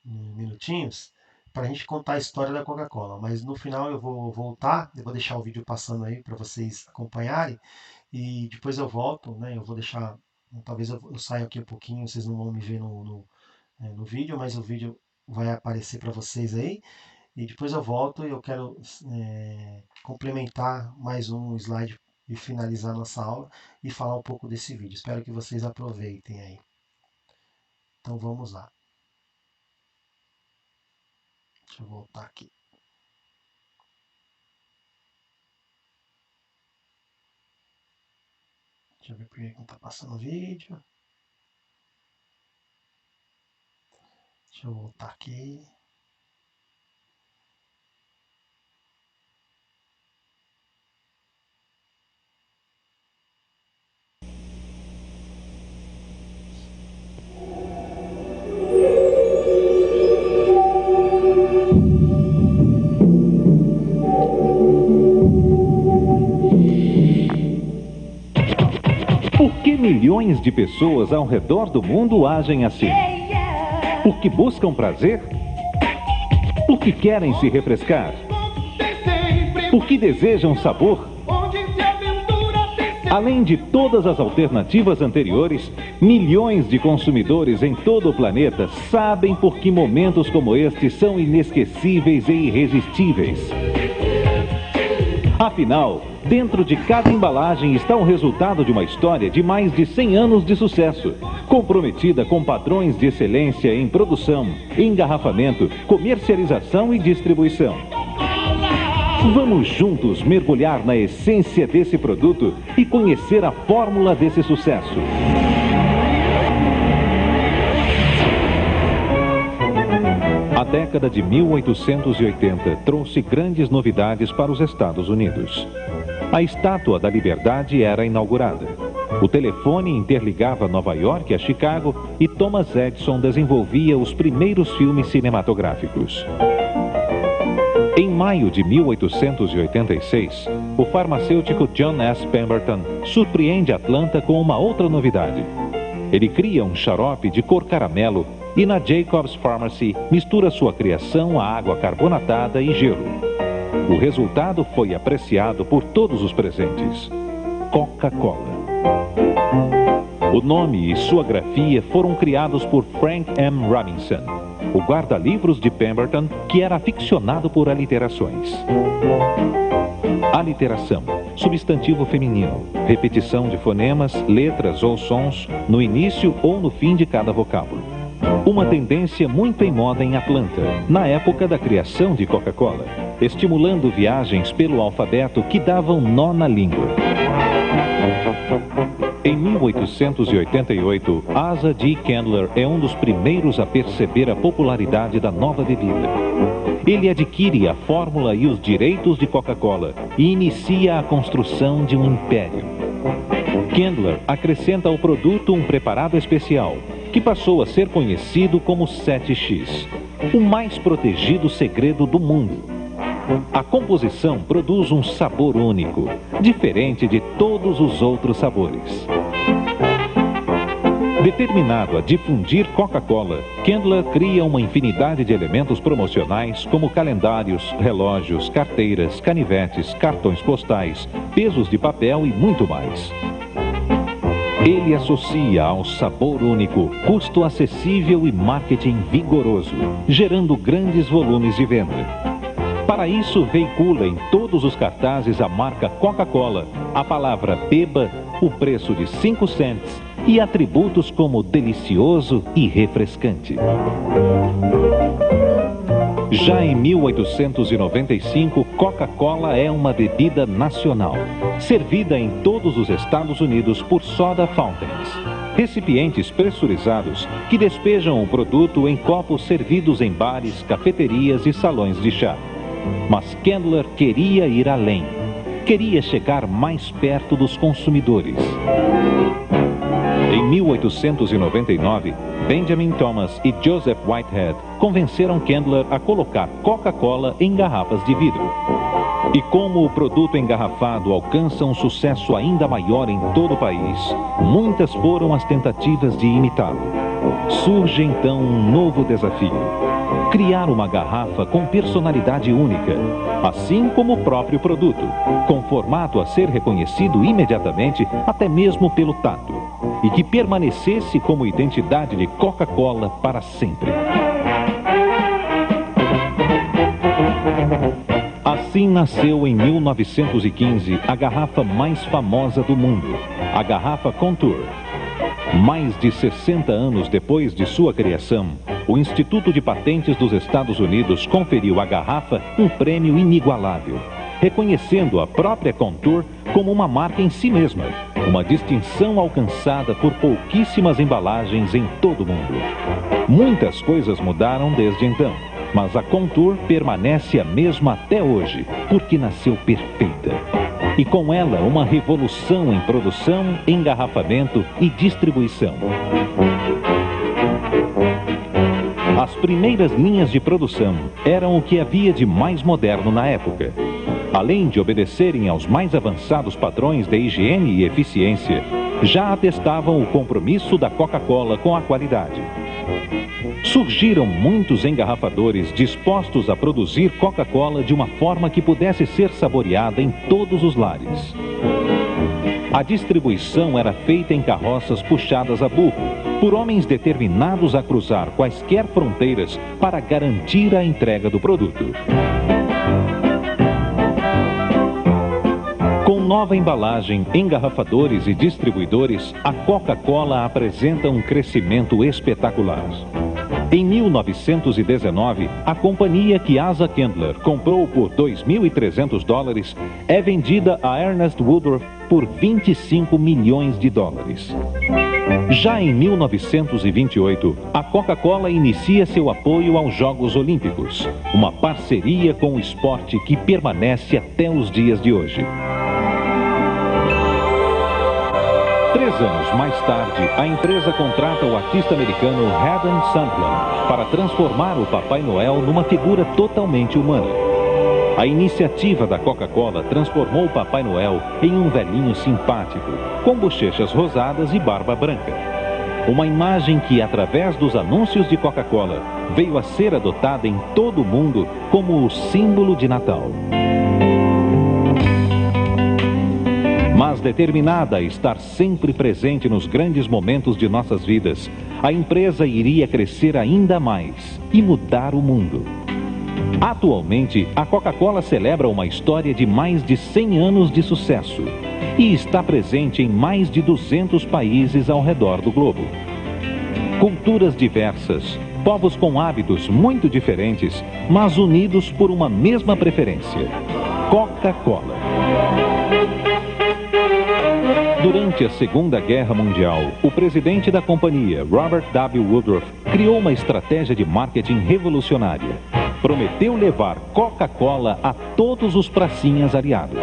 minutinhos, para a gente contar a história da Coca-Cola. Mas no final eu vou voltar, eu vou deixar o vídeo passando aí para vocês acompanharem e depois eu volto, né? Eu vou deixar, talvez eu saia aqui um pouquinho, vocês não vão me ver no vídeo, mas o vídeo vai aparecer para vocês aí. E depois eu volto e eu quero complementar mais um slide e finalizar nossa aula e falar um pouco desse vídeo. Espero que vocês aproveitem aí. Então vamos lá. Deixa eu voltar aqui. Deixa eu ver por que não está passando o vídeo. Deixa eu voltar aqui. Por que milhões de pessoas ao redor do mundo agem assim? Porque buscam prazer? Porque querem se refrescar? Porque desejam sabor? Além de todas as alternativas anteriores, milhões de consumidores em todo o planeta sabem por que momentos como este são inesquecíveis e irresistíveis. Afinal, dentro de cada embalagem está o resultado de uma história de mais de 100 anos de sucesso, comprometida com padrões de excelência em produção, engarrafamento, comercialização e distribuição. Vamos juntos mergulhar na essência desse produto e conhecer a fórmula desse sucesso. A década de 1880 trouxe grandes novidades para os Estados Unidos. A Estátua da Liberdade era inaugurada. O telefone interligava Nova York a Chicago e Thomas Edison desenvolvia os primeiros filmes cinematográficos. Em maio de 1886, o farmacêutico John S. Pemberton surpreende Atlanta com uma outra novidade. Ele cria um xarope de cor caramelo e na Jacobs Pharmacy mistura sua criação a água carbonatada e gelo. O resultado foi apreciado por todos os presentes: Coca-Cola. O nome e sua grafia foram criados por Frank M. Robinson, o guarda-livros de Pemberton, que era aficionado por aliterações. Aliteração, substantivo feminino, repetição de fonemas, letras ou sons no início ou no fim de cada vocábulo. Uma tendência muito em moda em Atlanta, na época da criação de Coca-Cola, estimulando viagens pelo alfabeto que davam nó na língua. Em 1888, Asa G. Candler é um dos primeiros a perceber a popularidade da nova bebida. Ele adquire a fórmula e os direitos de Coca-Cola e inicia a construção de um império. Candler acrescenta ao produto um preparado especial, que passou a ser conhecido como 7X, o mais protegido segredo do mundo. A composição produz um sabor único, diferente de todos os outros sabores. Determinado a difundir Coca-Cola, Candler cria uma infinidade de elementos promocionais como calendários, relógios, carteiras, canivetes, cartões postais, pesos de papel e muito mais. Ele associa ao sabor único, custo acessível e marketing vigoroso, gerando grandes volumes de venda. Para isso, veicula em todos os cartazes a marca Coca-Cola, a palavra beba, o preço de 5 cents e atributos como delicioso e refrescante. Já em 1895, Coca-Cola é uma bebida nacional, servida em todos os Estados Unidos por soda fountains, recipientes pressurizados que despejam o produto em copos servidos em bares, cafeterias e salões de chá. Mas Candler queria ir além. Queria chegar mais perto dos consumidores. Em 1899, Benjamin Thomas e Joseph Whitehead convenceram Candler a colocar Coca-Cola em garrafas de vidro. E como o produto engarrafado alcança um sucesso ainda maior em todo o país, muitas foram as tentativas de imitá-lo. Surge então um novo desafio: criar uma garrafa com personalidade única, assim como o próprio produto, com formato a ser reconhecido imediatamente, até mesmo pelo tato, e que permanecesse como identidade de Coca-Cola para sempre. Assim nasceu em 1915 a garrafa mais famosa do mundo, a garrafa Contour. Mais de 60 anos depois de sua criação, o Instituto de Patentes dos Estados Unidos conferiu à garrafa um prêmio inigualável, reconhecendo a própria Contour como uma marca em si mesma, uma distinção alcançada por pouquíssimas embalagens em todo o mundo. Muitas coisas mudaram desde então, mas a Contour permanece a mesma até hoje, porque nasceu perfeita. E com ela uma revolução em produção, engarrafamento e distribuição. As primeiras linhas de produção eram o que havia de mais moderno na época. Além de obedecerem aos mais avançados padrões de higiene e eficiência, já atestavam o compromisso da Coca-Cola com a qualidade. Surgiram muitos engarrafadores dispostos a produzir Coca-Cola de uma forma que pudesse ser saboreada em todos os lares. A distribuição era feita em carroças puxadas a burro, por homens determinados a cruzar quaisquer fronteiras para garantir a entrega do produto. nova embalagem, engarrafadores e distribuidores, a Coca-Cola apresenta um crescimento espetacular. Em 1919, a companhia que Asa Candler comprou por $2.300 é vendida a Ernest Woodruff por $25 milhões. Já em 1928, a Coca-Cola inicia seu apoio aos Jogos Olímpicos, uma parceria com o esporte que permanece até os dias de hoje. 3 anos mais tarde, a empresa contrata o artista americano Adam Sandler para transformar o Papai Noel numa figura totalmente humana. A iniciativa da Coca-Cola transformou o Papai Noel em um velhinho simpático, com bochechas rosadas e barba branca. Uma imagem que, através dos anúncios de Coca-Cola, veio a ser adotada em todo o mundo como o símbolo de Natal. Mas determinada a estar sempre presente nos grandes momentos de nossas vidas, a empresa iria crescer ainda mais e mudar o mundo. Atualmente, a Coca-Cola celebra uma história de mais de 100 anos de sucesso e está presente em mais de 200 países ao redor do globo. Culturas diversas, povos com hábitos muito diferentes, mas unidos por uma mesma preferência: Coca-Cola. Durante a Segunda Guerra Mundial, o presidente da companhia, Robert W. Woodruff, criou uma estratégia de marketing revolucionária. Prometeu levar Coca-Cola a todos os pracinhas aliados.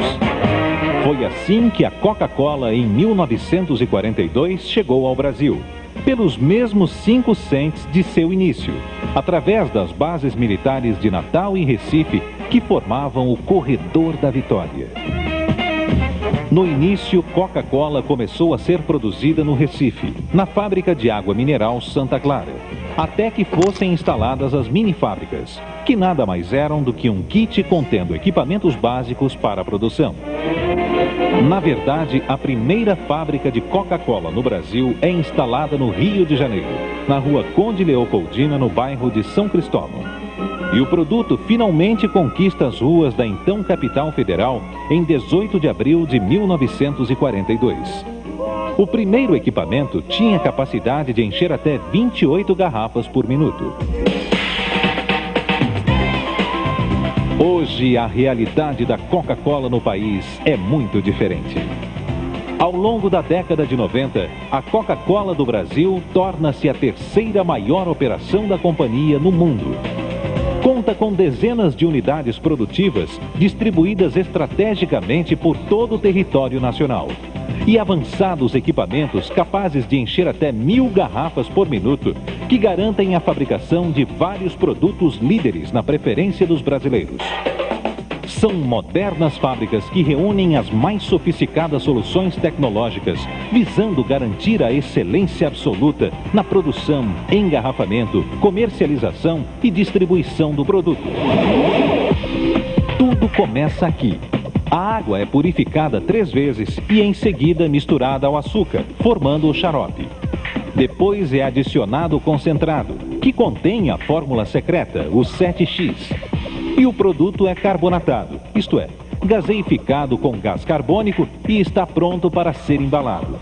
Foi assim que a Coca-Cola, em 1942, chegou ao Brasil, pelos mesmos 5 cents de seu início, através das bases militares de Natal e Recife, que formavam o Corredor da Vitória. No início, Coca-Cola começou a ser produzida no Recife, na fábrica de água mineral Santa Clara, até que fossem instaladas as mini-fábricas, que nada mais eram do que um kit contendo equipamentos básicos para a produção. Na verdade, a primeira fábrica de Coca-Cola no Brasil é instalada no Rio de Janeiro, na rua Conde Leopoldina, no bairro de São Cristóvão. E o produto finalmente conquista as ruas da então capital federal em 18 de abril de 1942. O primeiro equipamento tinha capacidade de encher até 28 garrafas por minuto. Hoje, a realidade da Coca-Cola no país é muito diferente. Ao longo da década de 90, a Coca-Cola do Brasil torna-se a terceira maior operação da companhia no mundo. Conta com dezenas de unidades produtivas distribuídas estrategicamente por todo o território nacional e avançados equipamentos capazes de encher até 1.000 garrafas por minuto, que garantem a fabricação de vários produtos líderes na preferência dos brasileiros. São modernas fábricas que reúnem as mais sofisticadas soluções tecnológicas, visando garantir a excelência absoluta na produção, engarrafamento, comercialização e distribuição do produto. Tudo começa aqui. A água é purificada 3 vezes e em seguida misturada ao açúcar, formando o xarope. Depois é adicionado o concentrado, que contém a fórmula secreta, o 7X. E o produto é carbonatado, isto é, gaseificado com gás carbônico e está pronto para ser embalado.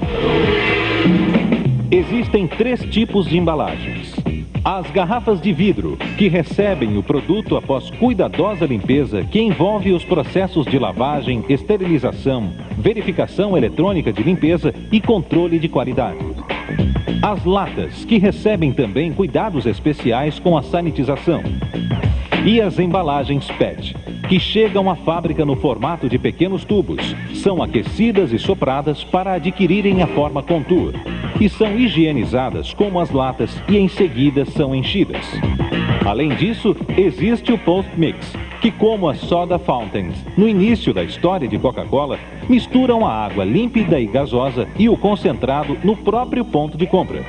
Existem 3 tipos de embalagens. As garrafas de vidro, que recebem o produto após cuidadosa limpeza que envolve os processos de lavagem, esterilização, verificação eletrônica de limpeza e controle de qualidade. As latas, que recebem também cuidados especiais com a sanitização. E as embalagens PET, que chegam à fábrica no formato de pequenos tubos, são aquecidas e sopradas para adquirirem a forma Contour, e são higienizadas como as latas e em seguida são enchidas. Além disso, existe o post-mix, que, como as soda fountains, no início da história de Coca-Cola, misturam a água límpida e gasosa e o concentrado no próprio ponto de compra.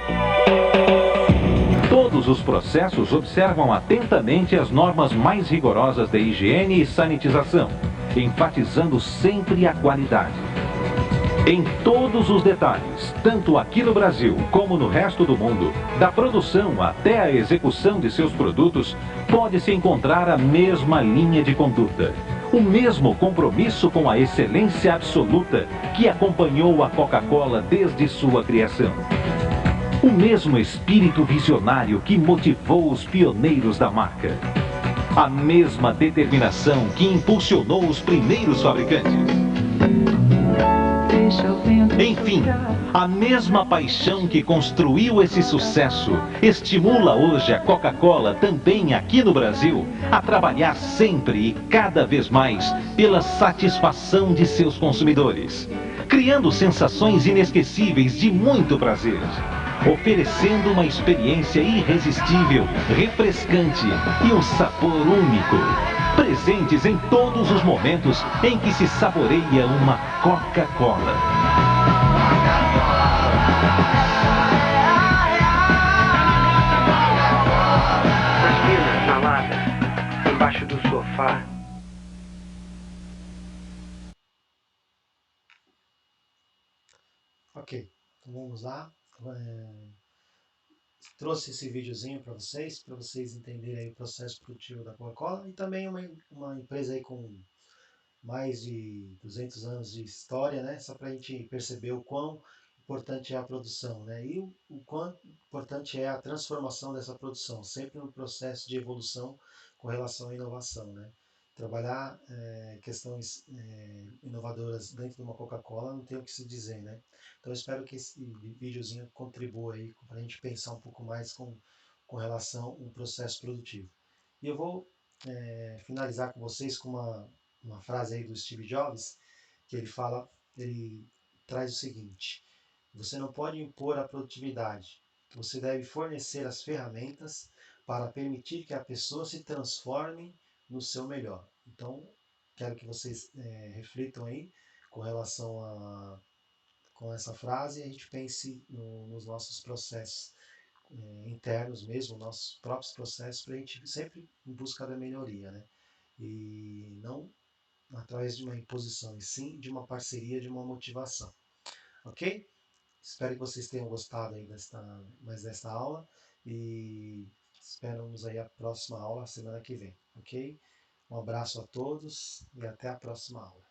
Todos os processos observam atentamente as normas mais rigorosas de higiene e sanitização, enfatizando sempre a qualidade. Em todos os detalhes, tanto aqui no Brasil como no resto do mundo, da produção até a execução de seus produtos, pode-se encontrar a mesma linha de conduta. O mesmo compromisso com a excelência absoluta que acompanhou a Coca-Cola desde sua criação. O mesmo espírito visionário que motivou os pioneiros da marca. A mesma determinação que impulsionou os primeiros fabricantes. Enfim, a mesma paixão que construiu esse sucesso estimula hoje a Coca-Cola também aqui no Brasil a trabalhar sempre e cada vez mais pela satisfação de seus consumidores, criando sensações inesquecíveis de muito prazer, oferecendo uma experiência irresistível, refrescante e um sabor único, presentes em todos os momentos em que se saboreia uma Coca-Cola. Na lata, embaixo do sofá. Ok, então vamos lá. Trouxe esse videozinho para vocês entenderem aí o processo produtivo da Coca-Cola e também uma empresa aí com mais de 200 anos de história, né? Só para a gente perceber o quão importante é a produção, né? E o quão importante é a transformação dessa produção, sempre no processo de evolução com relação à inovação, né? Trabalhar questões inovadoras dentro de uma Coca-Cola não tem o que se dizer, né? Então eu espero que esse videozinho contribua aí para a gente pensar um pouco mais com relação ao processo produtivo. E eu vou finalizar com vocês com uma frase aí do Steve Jobs, que ele traz o seguinte: você não pode impor a produtividade, você deve fornecer as ferramentas para permitir que a pessoa se transforme no seu melhor. Então, quero que vocês reflitam aí com relação com essa frase e a gente pense nos nossos processos internos mesmo, nossos próprios processos, para a gente sempre em busca da melhoria, né? E não através de uma imposição, e sim de uma parceria, de uma motivação. Ok? Espero que vocês tenham gostado aí mais desta aula e esperamos aí a próxima aula semana que vem, ok? Um abraço a todos e até a próxima aula.